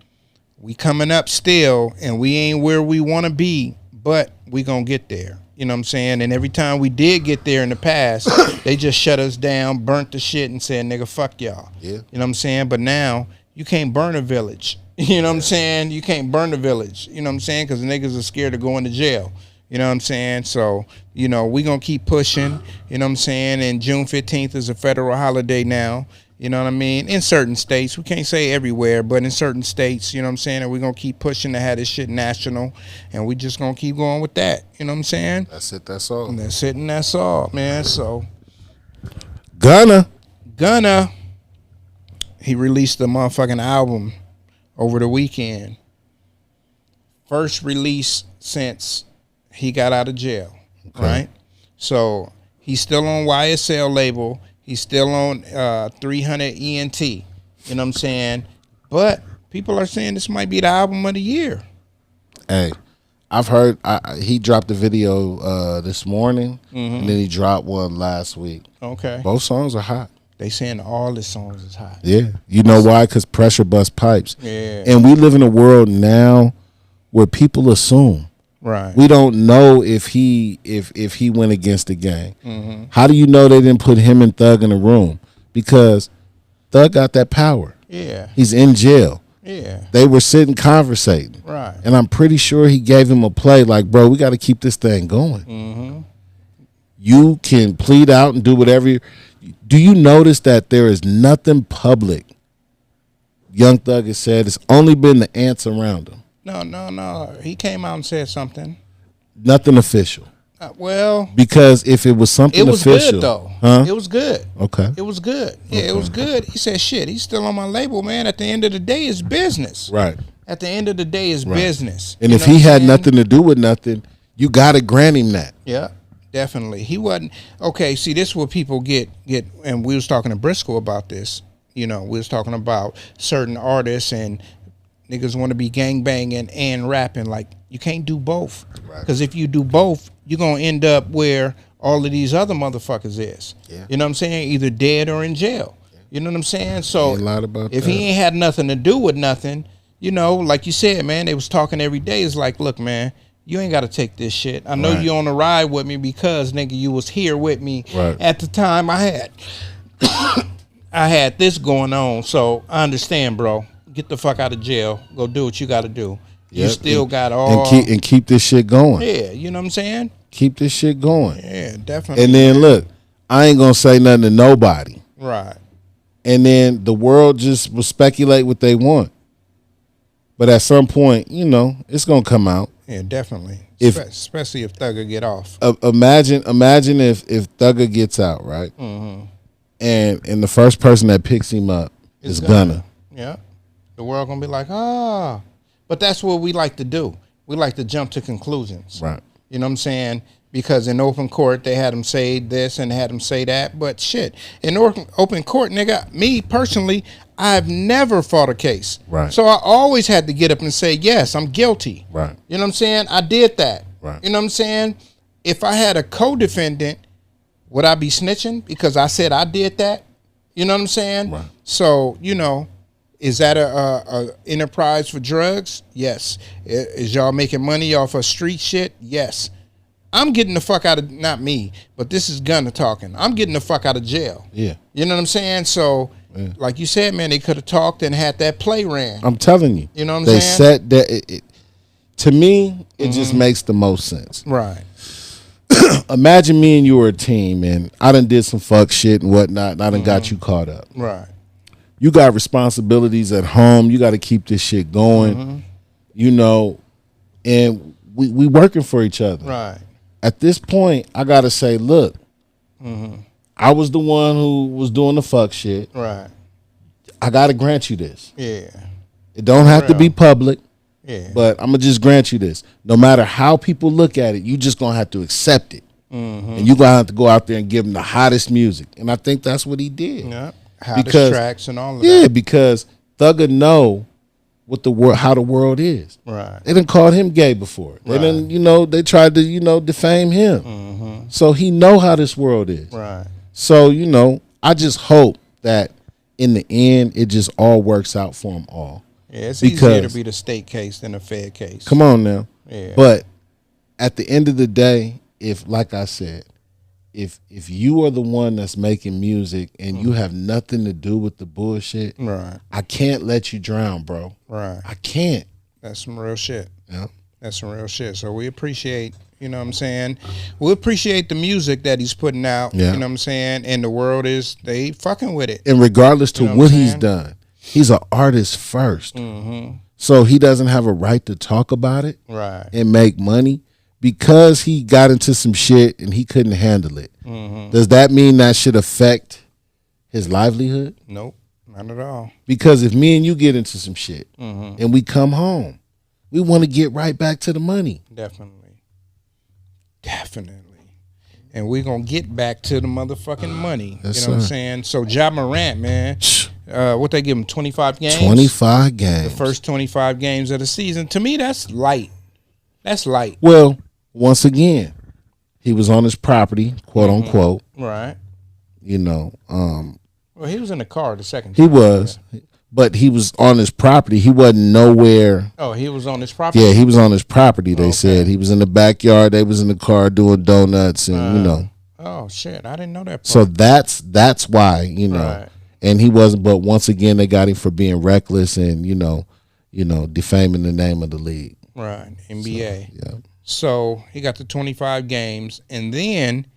We coming up still, and we ain't where we want to be, but we gonna get there. You know what I'm saying? And every time we did get there in the past, they just shut us down, burnt the shit, and said, nigga, fuck y'all. Yeah. You know what I'm saying? But now, you can't burn a village. You know what I'm saying? You can't burn the village. You know what I'm saying? Because the niggas are scared of going to jail. You know what I'm saying? So, we gonna keep pushing. You know what I'm saying? And June 15th is a federal holiday now. You know what I mean? In certain states. We can't say everywhere, but in certain states, you know what I'm saying? And we're going to keep pushing to have this shit national, and we just going to keep going with that. You know what I'm saying? That's it. That's all. And that's it, and that's all, man. So, Gunna, he released a motherfucking album over the weekend. First release since he got out of jail, right? So, he's still on YSL label. He's still on 300 ENT. You know what I'm saying? But people are saying this might be the album of the year. Hey, I've heard he dropped a video this morning, and then he dropped one last week. Okay. Both songs are hot. They saying all the songs is hot. Yeah. You know why? Because pressure bust pipes. Yeah. And we live in a world now where people assume. Right. We don't know if he went against the gang. How do you know they didn't put him and Thug in a room? Because Thug got that power. Yeah. He's in jail. Yeah. They were sitting conversating. Right. And I'm pretty sure he gave him a play like, bro, we got to keep this thing going. You can plead out and do whatever. Do you notice that there is nothing public? Young Thug has said it's only been the ants around him. No. He came out and said something. Nothing official. Well, because if it was something it was official, good though. Huh? It was good. Okay. It was good. Yeah, it was good. He said, "Shit, he's still on my label, man. At the end of the day, it's business. Right. At the end of the day, it's business. And You if know he what I'm had saying? nothing to do with nothing, you got to grant him that. Yeah, definitely. He wasn't okay. See, this is what people get, and we was talking to Brisco about this. We was talking about certain artists and niggas want to be gangbanging and rapping. Like, you can't do both. Because if you do both, you're going to end up where all of these other motherfuckers is. Yeah. You know what I'm saying? Either dead or in jail. You know what I'm saying? So if that. he ain't had nothing to do with nothing, like you said, man, they was talking every day. It's like, look, man, you ain't got to take this shit. I know you on the ride with me because, nigga, you was here with me at the time I had this going on. So I understand, bro. get the fuck out of jail, go do what you got to do. You Yep. still got all and keep this shit going. Yeah, you know what I'm saying? Keep this shit going. Yeah, definitely. And then look, I ain't gonna say nothing to nobody. Right. And then the world just will speculate what they want. But at some point, you know, it's gonna come out. Yeah, definitely. If- Especially if Thugger get off. Imagine if Thugger gets out, right? Mm-hmm. And the first person that picks him up is Gunna. Yeah. The world gonna be like, ah. But that's what we like to do. We like to jump to conclusions. Right. You know what I'm saying? Because in open court, they had him say this and had him say that. But shit, in open court, nigga, me personally, I've never fought a case. Right. So I always had to get up and say, yes, I'm guilty. Right. You know what I'm saying? I did that. Right. You know what I'm saying? If I had a co-defendant, would I be snitching because I said I did that? You know what I'm saying? Right. So, you know, is that a enterprise for drugs? Yes. Is y'all making money off of street shit? Yes. I'm getting the fuck out of, not me, but this is Gunna talking. I'm getting the fuck out of jail. Yeah. You know what I'm saying? So, like you said, man, they could have talked and had that play ran. I'm telling you. You know what I'm they saying? said that to me, it just makes the most sense. Right. Imagine me and you were a team and I done did some fuck shit and whatnot and I done got you caught up. Right. You got responsibilities at home. You got to keep this shit going, you know, and we working for each other. Right. At this point, I got to say, look, I was the one who was doing the fuck shit. Right. I got to grant you this. Yeah. It don't have to be public, Yeah. but I'm going to just grant you this. No matter how people look at it, you just going to have to accept it. And you're going to have to go out there and give them the hottest music. And I think that's what he did. Yeah. Hottest tracks and all of that. Yeah, because Thugger know what the world, how the world is. Right. They done called him gay before. They Right. done, you know, they tried to, you know, defame him. So he know how this world is. Right. So, you know, I just hope that in the end, it just all works out for them all. Yeah, it's easier to be the state case than a Fed case. Come on now. Yeah. But at the end of the day, if, like I said, if you are the one that's making music and you have nothing to do with the bullshit, Right. I can't let you drown, bro. Right. I can't. That's some real shit. Yeah. That's some real shit. So we appreciate, you know what I'm saying? We appreciate the music that he's putting out. Yeah. You know what I'm saying? And the world is, they fucking with it. And regardless to You know what what I'm he's saying? done, he's an artist first. So he doesn't have a right to talk about it Right. and make money because he got into some shit and he couldn't handle it. Does that mean that should affect his livelihood? Nope. Not at all. Because if me and you get into some shit and we come home, we want to get right back to the money. Definitely. Definitely. And we're going to get back to the motherfucking money. Yes, you know what I'm sir. saying? So Ja Morant, man, what they give him, 25 games? 25 games. The first 25 games of the season. To me, that's light. That's light. Well, once again, he was on his property, quote unquote. Right. You know, Well, he was in the car the second he time. was, but he was on his property. He wasn't nowhere. Oh, he was on his property? Yeah, he was on his property. They said he was in the backyard. They was in the car doing donuts, and you know. Oh shit! I didn't know that part. So that's why, you know. Right. And he wasn't. But once again, they got him for being reckless and you know, defaming the name of the league. Right, NBA. Yeah. So he got the 25 games, and then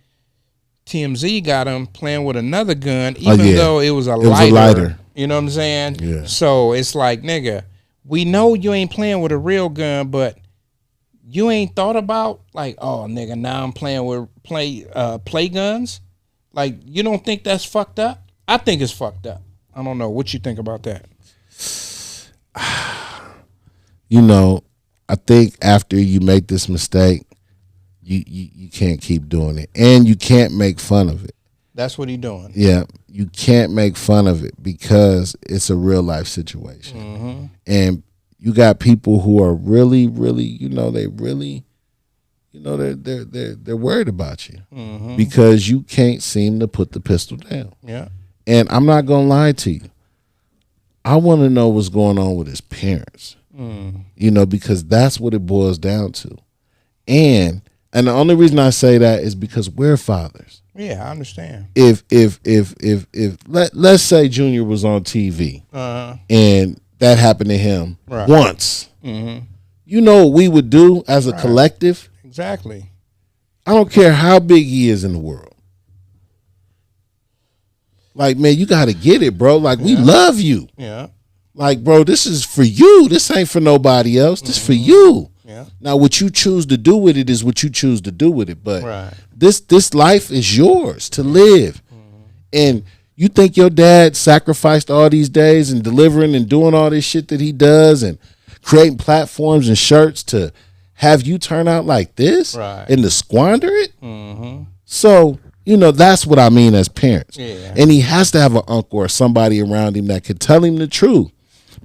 TMZ got him playing with another gun, even though it was a lighter. You know what I'm saying? Yeah. So it's like, nigga, we know you ain't playing with a real gun, but you ain't thought about like, oh, nigga, now I'm playing with play guns. Like, you don't think that's fucked up? I think it's fucked up. I don't know. What you think about that? You know, I think after you make this mistake, you can't keep doing it, and you can't make fun of it. That's what he doing. Yeah, you can't make fun of it because it's a real life situation, and you got people who are really, really, you know, they're worried about you because you can't seem to put the pistol down. Yeah. And I'm not gonna lie to you. I want to know what's going on with his parents. You know, because that's what it boils down to. And the only reason I say that is because we're fathers. Yeah, I understand. If let's say Junior was on TV and that happened to him Right. once. Mm-hmm. You know what we would do as a collective? Exactly. I don't care how big he is in the world. Like, man, you got to get it, bro. Like, we love you. Yeah. Like, bro, this is for you. This ain't for nobody else. This for you. Yeah. Now, what you choose to do with it is what you choose to do with it. But Right. this life is yours to live. And you think your dad sacrificed all these days and delivering and doing all this shit that he does and creating platforms and shirts to have you turn out like this and to squander it? So, you know, that's what I mean as parents. Yeah. And he has to have an uncle or somebody around him that could tell him the truth.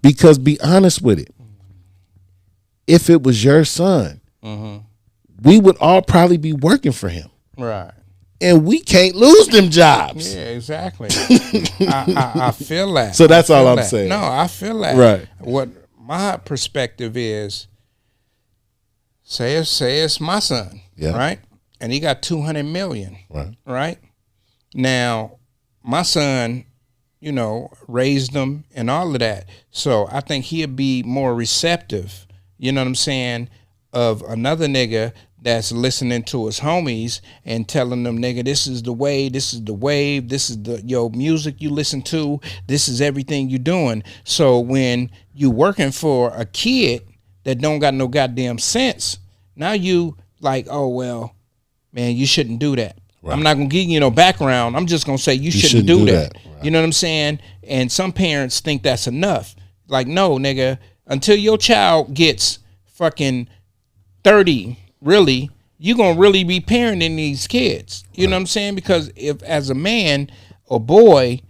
Because be honest with it, if it was your son, we would all probably be working for him. Right. And we can't lose them jobs. Yeah, exactly. I feel that. So that's I feel all I'm that. saying. No, I feel that. Right. What my perspective is, say it's my son, right? And he got 200 million, right? Now, my son, you know, raised them and all of that. So I think he'd be more receptive, you know what I'm saying, of another nigga that's listening to his homies and telling them, nigga, this is the way, this is the wave, this is the your music you listen to, this is everything you doing. So when you working for a kid that don't got no goddamn sense, now you like, oh well, man, you shouldn't do that. Right. I'm not gonna give you no background. I'm just gonna say you shouldn't do that. Right. You know what I'm saying? And some parents think that's enough. Like, no, nigga, until your child gets fucking 30, really, you gonna really be parenting these kids. You know what I'm saying? Because if as a man or boy,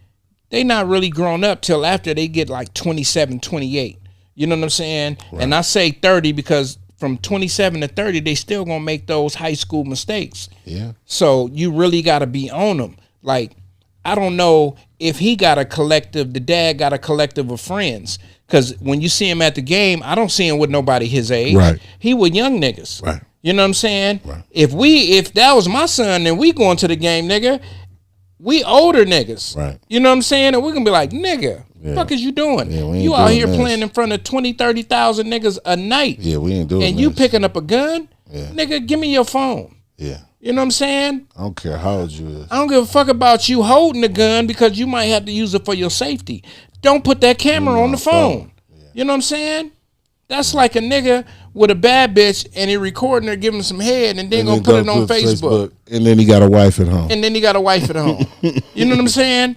they not really grown up till after they get like 27, 28. You know what I'm saying? Right. And I say 30 because from 27 to 30, they still gonna make those high school mistakes. Yeah. So you really gotta be on them. Like, I don't know if he got a collective, the dad got a collective of friends. Because when you see him at the game, I don't see him with nobody his age. Right. He with young niggas. Right. You know what I'm saying? Right. If that was my son and we going to the game, nigga, we older niggas. Right. You know what I'm saying? And we're going to be like, nigga, fuck is you doing? Yeah, you out here playing in front of 20, 30,000 niggas a night. Yeah, we ain't doing And you picking up a gun? Yeah. Nigga, give me your phone. Yeah. You know what I'm saying? I don't care how old you is. I don't give a fuck about you holding the gun because you might have to use it for your safety. Don't put that camera on the phone. Yeah. You know what I'm saying? That's like a nigga with a bad bitch and he recording her, giving some head, and then gonna put it on Facebook. And then he got a wife at home. You know what I'm saying?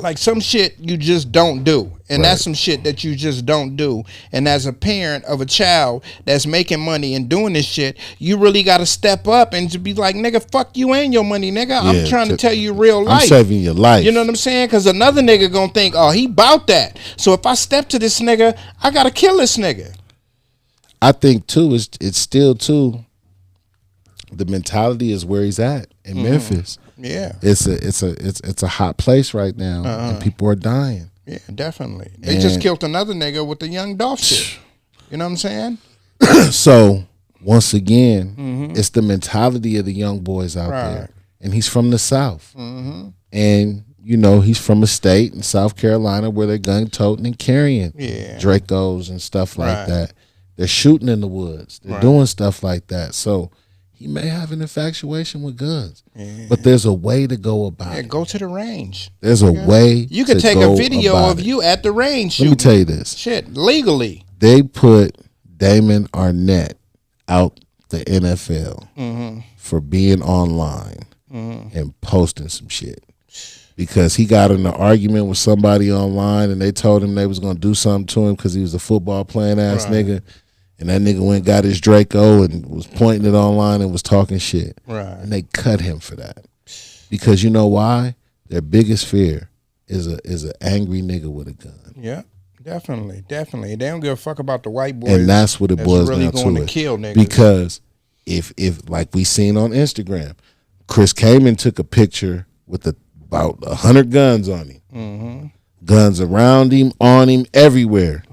Like some shit you just don't do. And that's some shit that you just don't do. And as a parent of a child that's making money and doing this shit, you really got to step up and to be like, nigga, fuck you and your money, nigga. I'm trying to tell you real life. I'm saving your life. You know what I'm saying? Because another nigga gonna think, oh, he bout that. So if I step to this nigga, I got to kill this nigga. I think, too, it's still, too, the mentality is where he's at in Memphis. Yeah, it's a hot place right now, and people are dying. Yeah, definitely. They just killed another nigga with the young Dolph shit. You know what I'm saying? So once again, it's the mentality of the young boys out there, and he's from the South, and you know he's from a state in South Carolina where they're gun toting and carrying Dracos and stuff like that. They're shooting in the woods. They're doing stuff like that. So he may have an infatuation with guns, but there's a way to go about it. Go to the range. There's a way. You could take a video of you at the range shooting. Let me tell you this. Shit, legally. They put Damon Arnett out the NFL for being online and posting some shit because he got in an argument with somebody online and they told him they was going to do something to him because he was a football playing ass nigga. And that nigga went and got his Draco and was pointing it online and was talking shit. Right. And they cut him for that. Because you know why? Their biggest fear is an angry nigga with a gun. Yeah, definitely. They don't give a fuck about the white boys. And that's what it boils really down to. Kill niggas. Because if like we seen on Instagram, Chris Kaman took a picture with about 100 guns on him. Guns around him, on him, everywhere.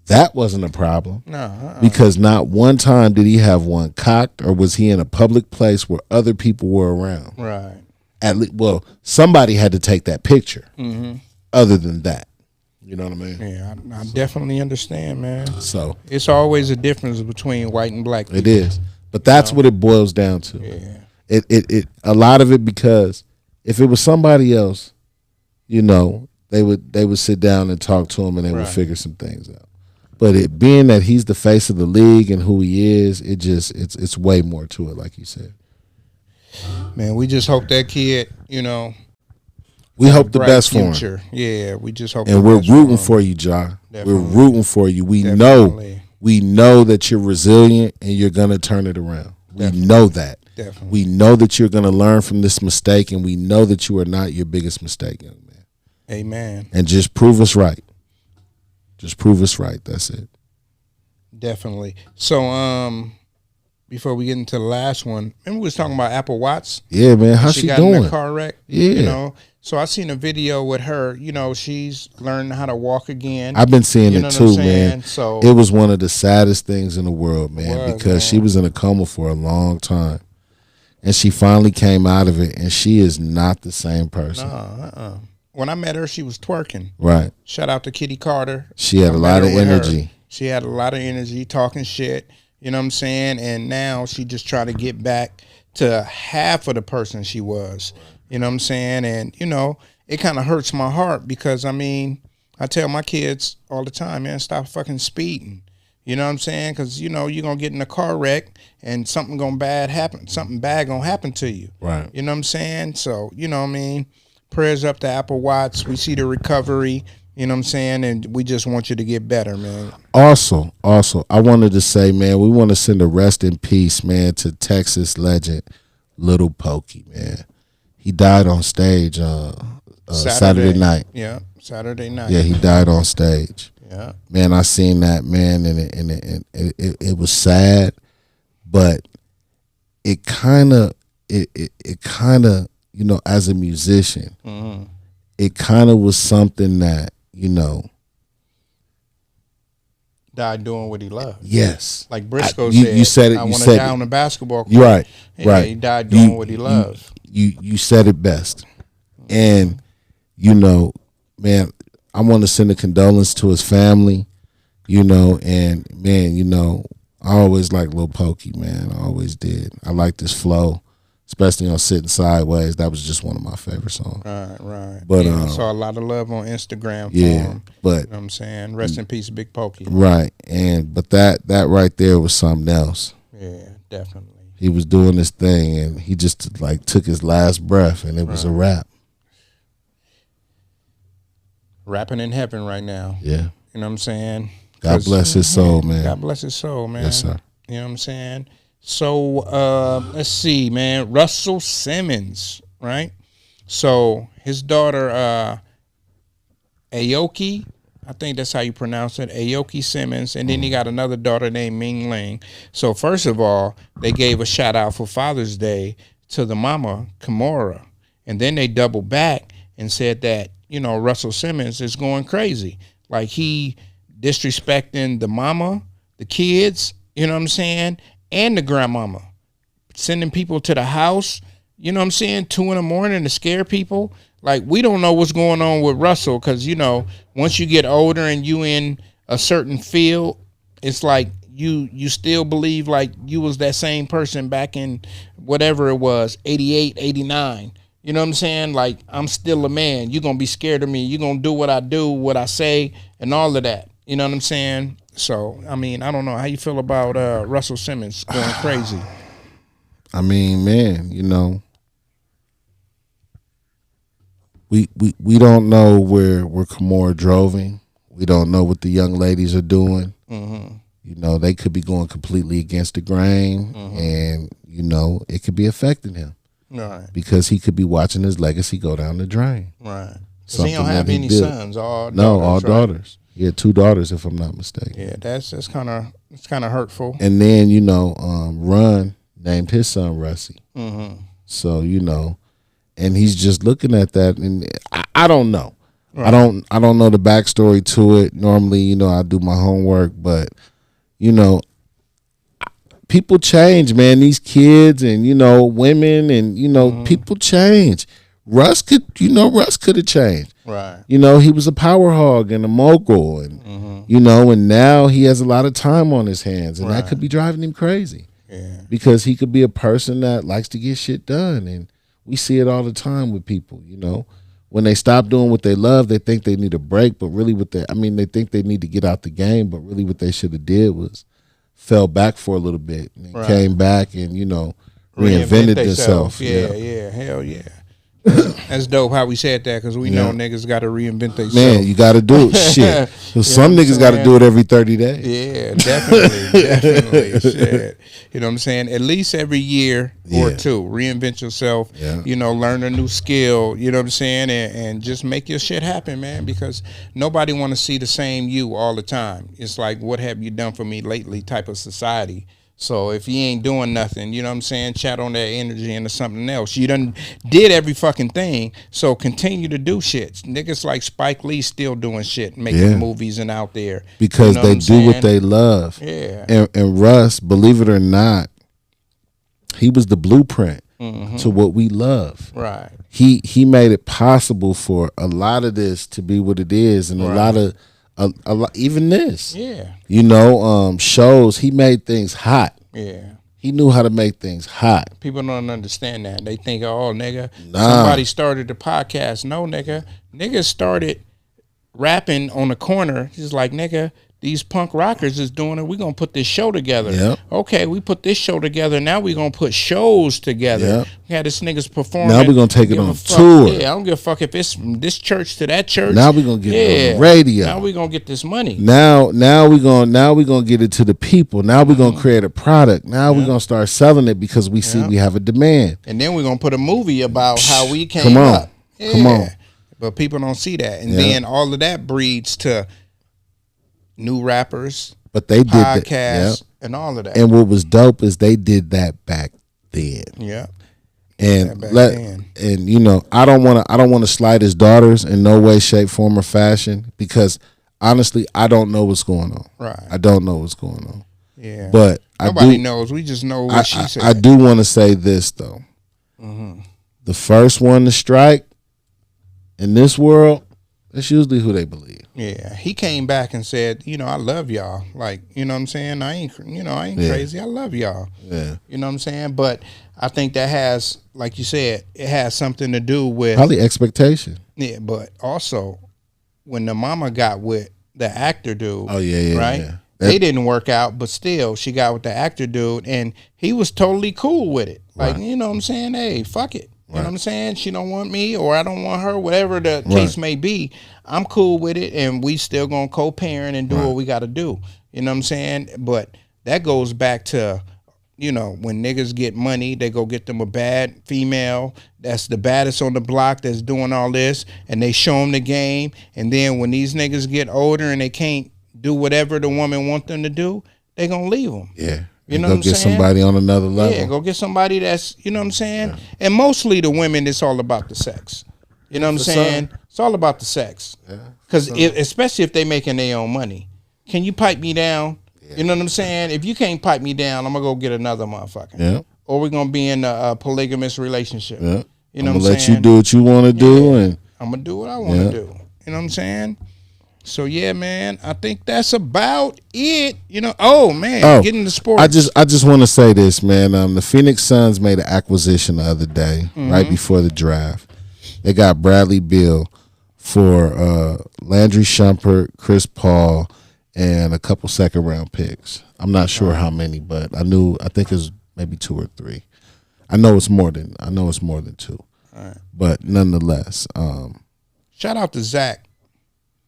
That wasn't a problem. Because not one time did he have one cocked or was he in a public place where other people were around. Right. At least, well, somebody had to take that picture. Other than that, You know what I mean? Yeah, I definitely understand, man. So It's always a difference between white and black people. it is, but that's what it boils down to. Yeah. It a lot of it, because if it was somebody else, you know, they would sit down and talk to him and they would figure some things out. But it being that he's the face of the league and who he is, it's way more to it, like you said. Man, we just hope that kid, you know, we hope the bright best for future. him. Yeah, we just hope. And the we're best rooting him. for you, John. Definitely. We're rooting for you. We know that you're resilient and you're gonna turn it around. Definitely. We know that. Definitely. We know that you're gonna learn from this mistake, and we know that you are not your biggest mistake, young man. Amen. And just prove us right. Just prove us right. That's it. Definitely. So, before we get into the last one, remember we was talking about Apple Watts? Yeah, man. How's she got doing? in a car wreck. Yeah. You know, so I seen a video with her. You know, she's learning how to walk again. I've been seeing You know it what I'm too, man. saying? So it was one of the saddest things in the world, man, because she man. was in a coma for a long time, and she finally came out of it, and she is not the same person. When I met her, she was twerking. Right. Shout out to Kitty Carter. She had a lot of energy. She had a lot of energy, talking shit. You know what I'm saying? And now she just trying to get back to half of the person she was. You know what I'm saying? And, you know, it kind of hurts my heart because, I mean, I tell my kids all the time, man, stop fucking speeding. You know what I'm saying? Because, you know, you're going to get in a car wreck and something bad going to happen to you. Right. You know what I'm saying? So, you know what I mean? Prayers up to Apple Watts. We see the recovery. You know what I'm saying? And we just want you to get better, man. Also, I wanted to say, man, we want to send a rest in peace, man, to Texas legend Little Pokey, man. He died on stage Saturday night. Yeah, Saturday night. Yeah, he died on stage. Yeah. Man, I seen that, man, and it was sad, but it kind of, you know, as a musician, it kind of was something that, you know, died doing what he loved. Yes. Like Brisco you, said, you said it. I You want to said die it. on the basketball court. You're right. Yeah, right. He died doing what he loved. You said it best. And, you know, man, I want to send a condolence to his family, you know, and, man, you know, I always liked Lil Pokey, man. I always did. I liked his flow, especially on Sitting Sideways. That was just one of my favorite songs. Right. But, yeah, I saw a lot of love on Instagram for yeah, him. but, you know what I'm saying? Rest in peace, Big Pokey. Right. But that right there was something else. Yeah, definitely. He was doing this thing, and he just like took his last breath, and it was a wrap. Rapping in heaven right now. Yeah. You know what I'm saying? God bless his soul, man. God bless his soul, man. Yes, sir. You know what I'm saying? So let's see, man. Russell Simmons, right? So his daughter Aoki, I think that's how you pronounce it, Aoki Simmons, and then he got another daughter named Ming Ling. So first of all, they gave a shout out for Father's Day to the mama, Kimora. And then they doubled back and said that, you know, Russell Simmons is going crazy. Like he disrespecting the mama, the kids, you know what I'm saying, and the grandmama. Sending people to the house, you know what I'm saying, 2 a.m. to scare people. Like, we don't know what's going on with Russell because, you know, once you get older and you in a certain field, it's like you still believe like you was that same person back in whatever it was, 88, 89. You know what I'm saying? Like, I'm still a man. You're going to be scared of me. You're going to do what I do, what I say, and all of that. You know what I'm saying? So, I mean, I don't know. How you feel about Russell Simmons going crazy? I mean, man, you know, we don't know where Kimora drove him. We don't know what the young ladies are doing. Mm-hmm. You know, they could be going completely against the grain, and, you know, it could be affecting him. Right. Because he could be watching his legacy go down the drain. Right. Because he don't have any did. sons, all daughters. No, all right? daughters. He had 2 daughters, if I'm not mistaken. Yeah, that's kind of hurtful. And then, you know, Run named his son Russie. Mm-hmm. So, you know, and he's just looking at that, and I don't know. Right. I don't know the backstory to it. Normally, you know, I do my homework, but, you know, people change, man. These kids and, you know, women and, you know, people change. Russ could have changed. Right. You know, he was a power hog and a mogul, and you know, and now he has a lot of time on his hands, and that could be driving him crazy. Yeah. Because he could be a person that likes to get shit done, and we see it all the time with people. You know, when they stop doing what they love, they think they need a break, but really, they think they need to get out the game, but really, what they should have did was fell back for a little bit and came back and, you know, reinvented themselves. Yeah, hell yeah. That's dope how we said that, because we know niggas got to reinvent themselves. Man, you got to do it. Shit. Some niggas got to do it every 30 days. Yeah, definitely. Shit. You know what I'm saying? At least every year or two, reinvent yourself. Yeah. You know, learn a new skill. You know what I'm saying? And just make your shit happen, man. Because nobody want to see the same you all the time. It's like, what have you done for me lately? Type of society. So if you ain't doing nothing, you know what I'm saying, chat on that energy into something else. You done did every fucking thing, so continue to do shit. Niggas like Spike Lee still doing shit, making movies and out there. Because you know they do what they love. Yeah. And Russ, believe it or not, he was the blueprint to what we love. Right. He made it possible for a lot of this to be what it is, and a lot of even this, you know, shows. He made things hot. Yeah, he knew how to make things hot. People don't understand that. They think, oh, nigga, somebody started the podcast. No, niggas started rapping on the corner. He's like, nigga, these punk rockers is doing it. We're going to put this show together. Yep. Okay, we put this show together. Now we're going to put shows together. Yep. We had this niggas performing. Now we're going to take it on tour. Yeah, I don't give a fuck if it's from this church to that church. Now we're going to get it on the radio. Now we're going to get this money. Now we're going to get it to the people. Now we're going to create a product. Now we're going to start selling it because we see we have a demand. And then we're going to put a movie about how we came up. Yeah. Come on. But people don't see that. And then all of that breeds to new rappers, but they did podcasts, and all of that. And what was dope is they did that back then. Yeah. And and you know, I don't want to slight his daughters in no way, shape, form, or fashion, because honestly, I don't know what's going on. Right. I don't know what's going on. Yeah. But nobody knows. We just know what she said. I do want to say this though. The first one to strike in this world, that's usually who they believe. Yeah, he came back and said, you know, I love y'all. Like, you know what I'm saying? I ain't crazy. I love y'all. Yeah. You know what I'm saying? But I think that has, like you said, it has something to do with probably expectation. Yeah, but also when the mama got with the actor dude. Oh yeah, right? Yeah. They didn't work out, but still she got with the actor dude and he was totally cool with it. Like, you know what I'm saying? Hey, fuck it. You know what I'm saying? She don't want me or I don't want her, whatever the case may be. I'm cool with it and we still gonna co-parent and do what we gotta do. You know what I'm saying? But that goes back to, you know, when niggas get money, they go get them a bad female that's the baddest on the block that's doing all this, and they show them the game. And then when these niggas get older and they can't do whatever the woman want them to do, they gonna leave them. Yeah. You know what I'm saying? Go get somebody on another level. Yeah, go get somebody that's, you know what I'm saying? Yeah. And mostly the women, it's all about the sex. You know what I'm saying? It's all about the sex. Because especially if they making their own money. Can you pipe me down? Yeah. You know what I'm saying? If you can't pipe me down, I'm going to go get another motherfucker. Yeah. Or we're going to be in a polygamous relationship. Yeah. You know I'm what I'm saying? going to let you do what you want to do. And I'm going to do what I want to do. You know what I'm saying? So yeah, man, I think that's about it. You know, getting the sports. I just want to say this, man. The Phoenix Suns made an acquisition the other day, right before the draft. They got Bradley Beal for Landry Shumpert, Chris Paul, and a couple second-round picks. I'm not sure how many, but I think it's maybe 2 or 3. I know it's more than 2. All right. But nonetheless, shout out to Zach.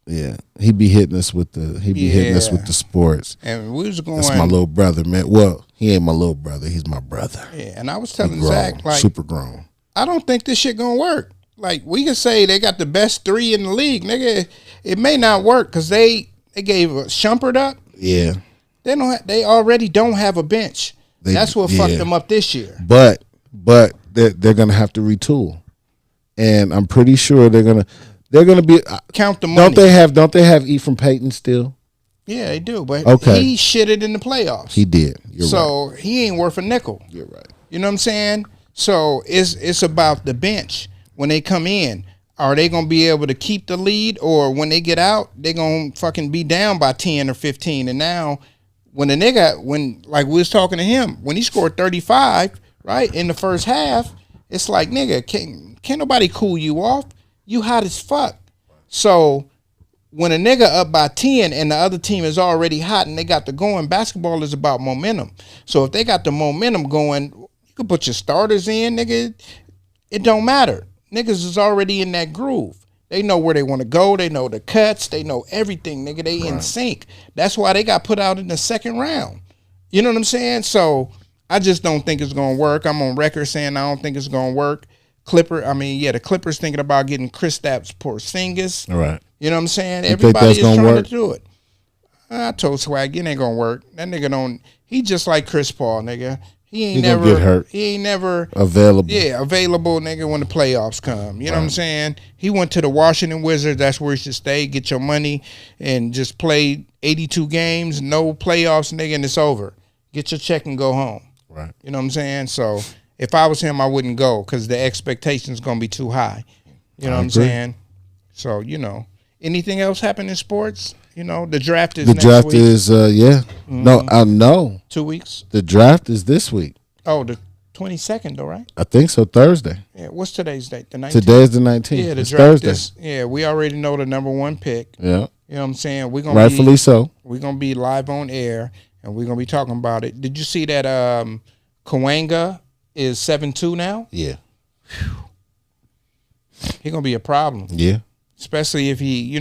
Yeah, he be hitting us with the sports. And we was going. That's my little brother, man. Well, he ain't my little brother. He's my brother. Yeah, and I was telling Zach, like, super grown. I don't think this shit gonna work. Like, we can say they got the best 3 in the league, nigga. It may not work because they gave Shumpert up. Yeah, they already don't have a bench. That's what fucked them up this year. But they're gonna have to retool, and I'm pretty sure they're gonna be count the money. Don't they have Ephraim Payton still? Yeah, they do. But he shitted in the playoffs. He did. So he ain't worth a nickel. You're right. You know what I'm saying? So it's about the bench. when they come in, are they gonna be able to keep the lead, or when they get out, they gonna fucking be down by 10 or 15? And now, when like we was talking to him, when he scored 35, right, in the first half, it's like, nigga, can't nobody cool you off. You hot as fuck. So when a nigga up by 10 and the other team is already hot and they got the going, basketball is about momentum. So if they got the momentum going, you can put your starters in, nigga. It don't matter. Niggas is already in that groove. They know where they want to go. They know the cuts. They know everything, nigga. They in sync. That's why they got put out in the second round. You know what I'm saying? So I just don't think it's going to work. I'm on record saying I don't think it's going to work. The Clippers thinking about getting Kristaps Porzingis. All right. You know what I'm saying? You Everybody is trying to do it. I told Swag, it ain't going to work. That nigga don't, he just like Chris Paul, nigga. He ain't never get hurt. He ain't never available. Yeah, available, nigga, when the playoffs come. You know what I'm saying? He went to the Washington Wizards. That's where he should stay. Get your money and just play 82 games, no playoffs, nigga, and it's over. Get your check and go home. Right. You know what I'm saying? So if I was him, I wouldn't go because the expectation's gonna be too high. You know what I'm saying? So anything else happen in sports? The draft is next week. Is No, I know. 2 weeks. The draft is this week. Oh, the 22nd though, right? I think so. Thursday. Yeah. What's today's date? The 19th. Today's the 19th. Yeah, the it's draft Thursday. we already know the number one pick. Yeah. You know what I'm saying? We're gonna rightfully so. We're gonna be live on air and we're gonna be talking about it. Did you see that Kawanga is 7'2" now? Yeah. He gonna be a problem. Yeah. Especially if he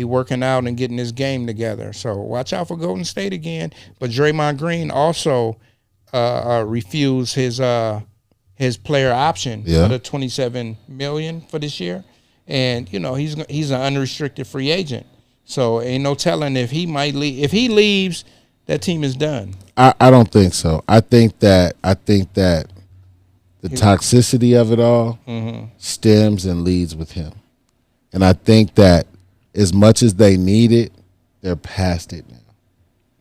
working out and getting his game together. So watch out for Golden State again. But Draymond Green also refused his player option for the $27 million for this year, and he's an unrestricted free agent. So ain't no telling if he might leave. If he leaves, that team is done. I don't think so. I think that the toxicity of it all stems and leads with him. And I think that as much as they need it, they're past it now.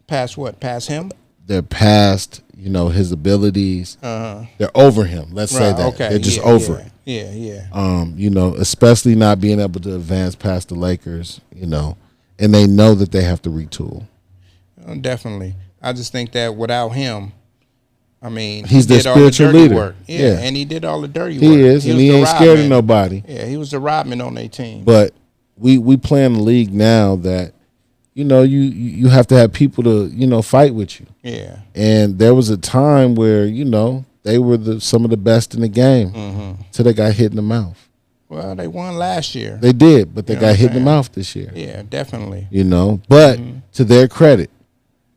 Past what? Past him? They're past, his abilities. They're over him. Let's say that. Okay. They're just over it. Yeah. Especially not being able to advance past the Lakers, and they know that they have to retool. Definitely. I just think that without him, he's their spiritual leader. Work. Yeah, and he did all the dirty work. He is, and he ain't scared of nobody. Yeah, he was the Rodman on their team. But we play in a league now that, you have to have people to, fight with you. Yeah. And there was a time where, they were some of the best in the game until they got hit in the mouth. Well, they won last year. They did, but they got hit in the mouth this year. Yeah, definitely. But to their credit,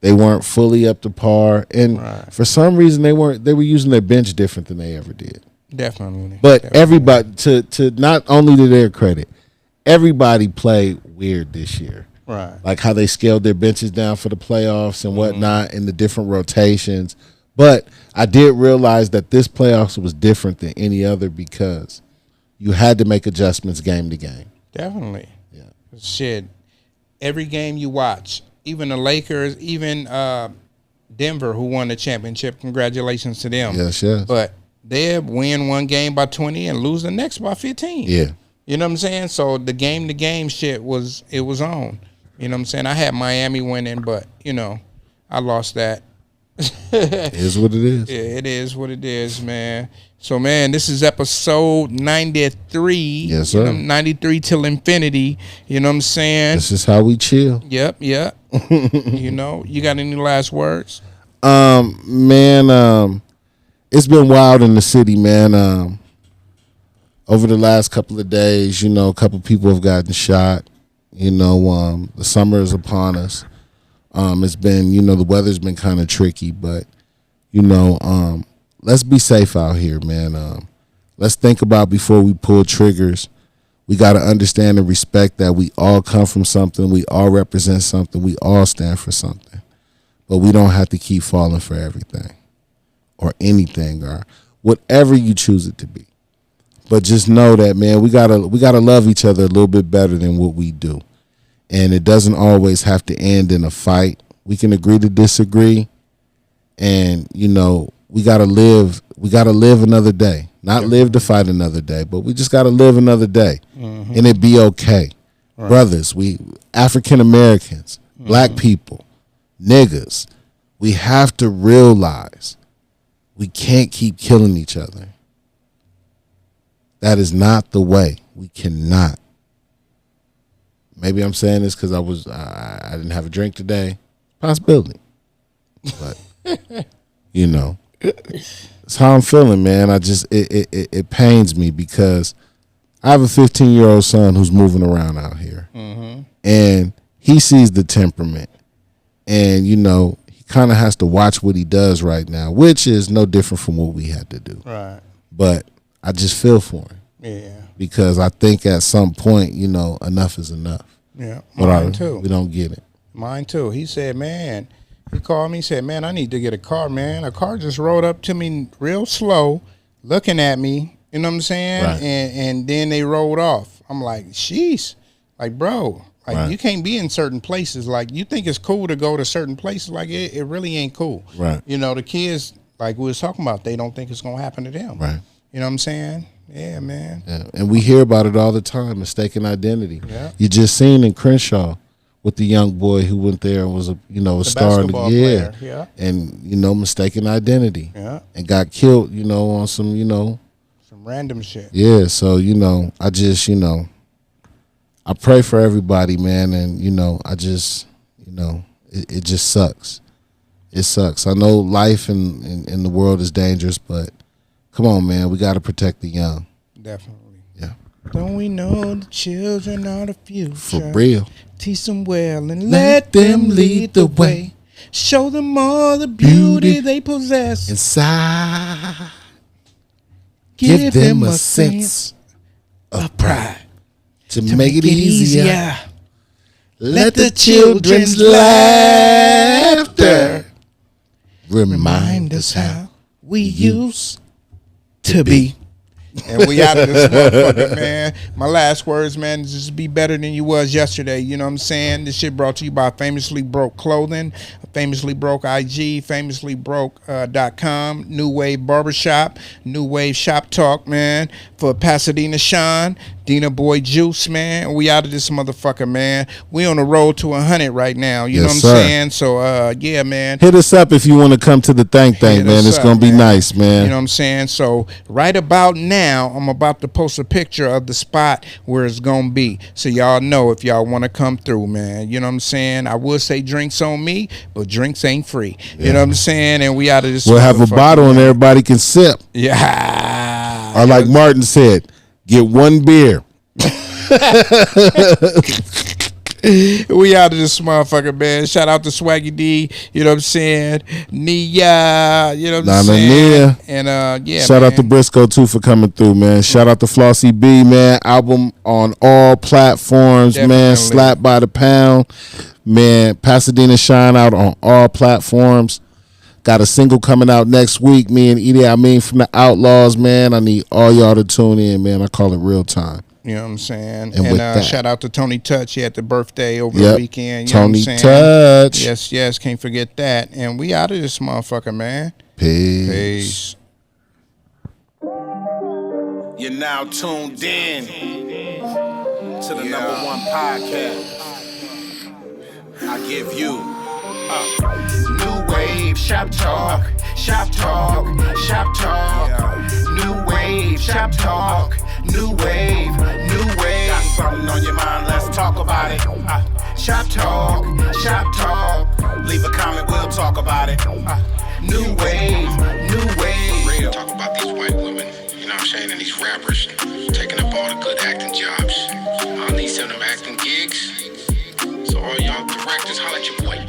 they weren't fully up to par, and for some reason they were using their bench different than they ever did. Definitely. But everybody, to not only to their credit, everybody played weird this year. Right. Like how they scaled their benches down for the playoffs and whatnot, and the different rotations. But I did realize that this playoffs was different than any other because you had to make adjustments game to game. Definitely. Yeah. Shit. Every game you watch, even the Lakers, even Denver, who won the championship, congratulations to them. Yes. But they win one game by 20 and lose the next by 15. Yeah. You know what I'm saying? So the game-to-game shit was on. You know what I'm saying? I had Miami winning, but, I lost that. It is what it is. Yeah, it is what it is, man. So, man, this is episode 93. Yes, sir. 93 till infinity. You know what I'm saying? This is how we chill. Yep. You got any last words? Man, it's been wild in the city, man. Over the last couple of days, a couple people have gotten shot. The summer is upon us. It's been, the weather's been kind of tricky, but, let's be safe out here, man. Let's think about before we pull triggers. We got to understand and respect that we all come from something. We all represent something. We all stand for something. But we don't have to keep falling for everything or anything or whatever you choose it to be. But just know that, man, we gotta love each other a little bit better than what we do. And it doesn't always have to end in a fight. We can agree to disagree. And, we gotta live another day. Not live to fight another day, but we just got to live another day, and it be okay. Right. Brothers, we African Americans, black people, niggas, we have to realize we can't keep killing each other. That is not the way. We cannot. Maybe I'm saying this because I didn't have a drink today. Possibility. But, you know, it's how I'm feeling, man. It pains me because I have a 15-year-old son who's moving around out here. And he sees the temperament. And, you know, he kind of has to watch what he does right now, which is no different from what we had to do. Right. But I just feel for him. Yeah. Because I think at some point, you know, enough is enough. Yeah. Mine too. We don't get it. Mine too. He said, man, he called me, he said, man, I need to get a car, man. A car just rode up to me real slow, looking at me, you know what I'm saying? Right. And then they rode off. I'm like, sheesh. Like, bro, like Right. you can't be in certain places. Like, you think it's cool to go to certain places. Like, it really ain't cool. Right. You know, the kids, like we was talking about, they don't think it's going to happen to them. Right. You know what I'm saying? Yeah, man. Yeah. And we hear about it all the time, mistaken identity. Yeah. You just seen in Crenshaw with the young boy who went there and was a star in the player. Yeah. And, you know, mistaken identity. Yeah. And got killed, you know, on some, you know. Some random shit. Yeah. So, you know, I just, you know, I pray for everybody, man. And, you know, I just, you know, it just sucks. It sucks. I know life in the world is dangerous, but come on, man. We got to protect the young. Definitely. Yeah. Don't we know the children are the future? For real. Teach them well and let them lead the way. Show them all the beauty they possess. Inside. Give them a sense of pride. To make it easier. Let the children's laughter remind us how we used to be. And we out of this motherfucker, man. My last words, man, is just be better than you was yesterday. You know what I'm saying? This shit brought to you by Famously Broke Clothing, Famously Broke IG, FamouslyBroke.com, New Wave Barbershop, New Wave Shop Talk, man, for Pasadena Sean, Dina Boy Juice, man. We out of this motherfucker, man. We on the road to 100 right now. You know what I'm saying? So, yeah, man. Hit us up if you want to come to the thing, man. It's going to be nice, man. You know what I'm saying? So, right about now, I'm about to post a picture of the spot where it's going to be. So, y'all know if y'all want to come through, man. You know what I'm saying? I would say drinks on me, but drinks ain't free. Yeah. You know what I'm saying? And we out of this. We'll have a bottle and everybody can sip. Yeah. Or like Martin said, get one beer. We out of this motherfucker, man. Shout out to Swaggy D, you know what I'm saying? Nia, you know what I'm saying? And yeah. Shout out to Brisco too for coming through, man. Shout out to Flossie B, man. Album on all platforms, man. Slapped by the pound. Man, Pasadena Shine out on all platforms. Got a single coming out next week. Me and Idi Amin from the Outlaws, man. I need all y'all to tune in, man. I call it real time. You know what I'm saying? And shout out to Tony Touch. He had the birthday over the weekend. You Tony know what I'm saying? Touch. Yes, yes. Can't forget that. And we out of this motherfucker, man. Peace. You're now tuned in to the #1 podcast. I give you New Wave Shop Talk, Shop Talk, Shop Talk. New Wave Shop Talk, New Wave, New Wave. Got something on your mind? Let's talk about it. Shop Talk, Shop Talk. Leave a comment, we'll talk about it. New Wave, New Wave. Real. Talk about these white women, you know what I'm saying, and these rappers taking up all the good acting jobs. I need some of them acting gigs. So all y'all directors, holla at your boy.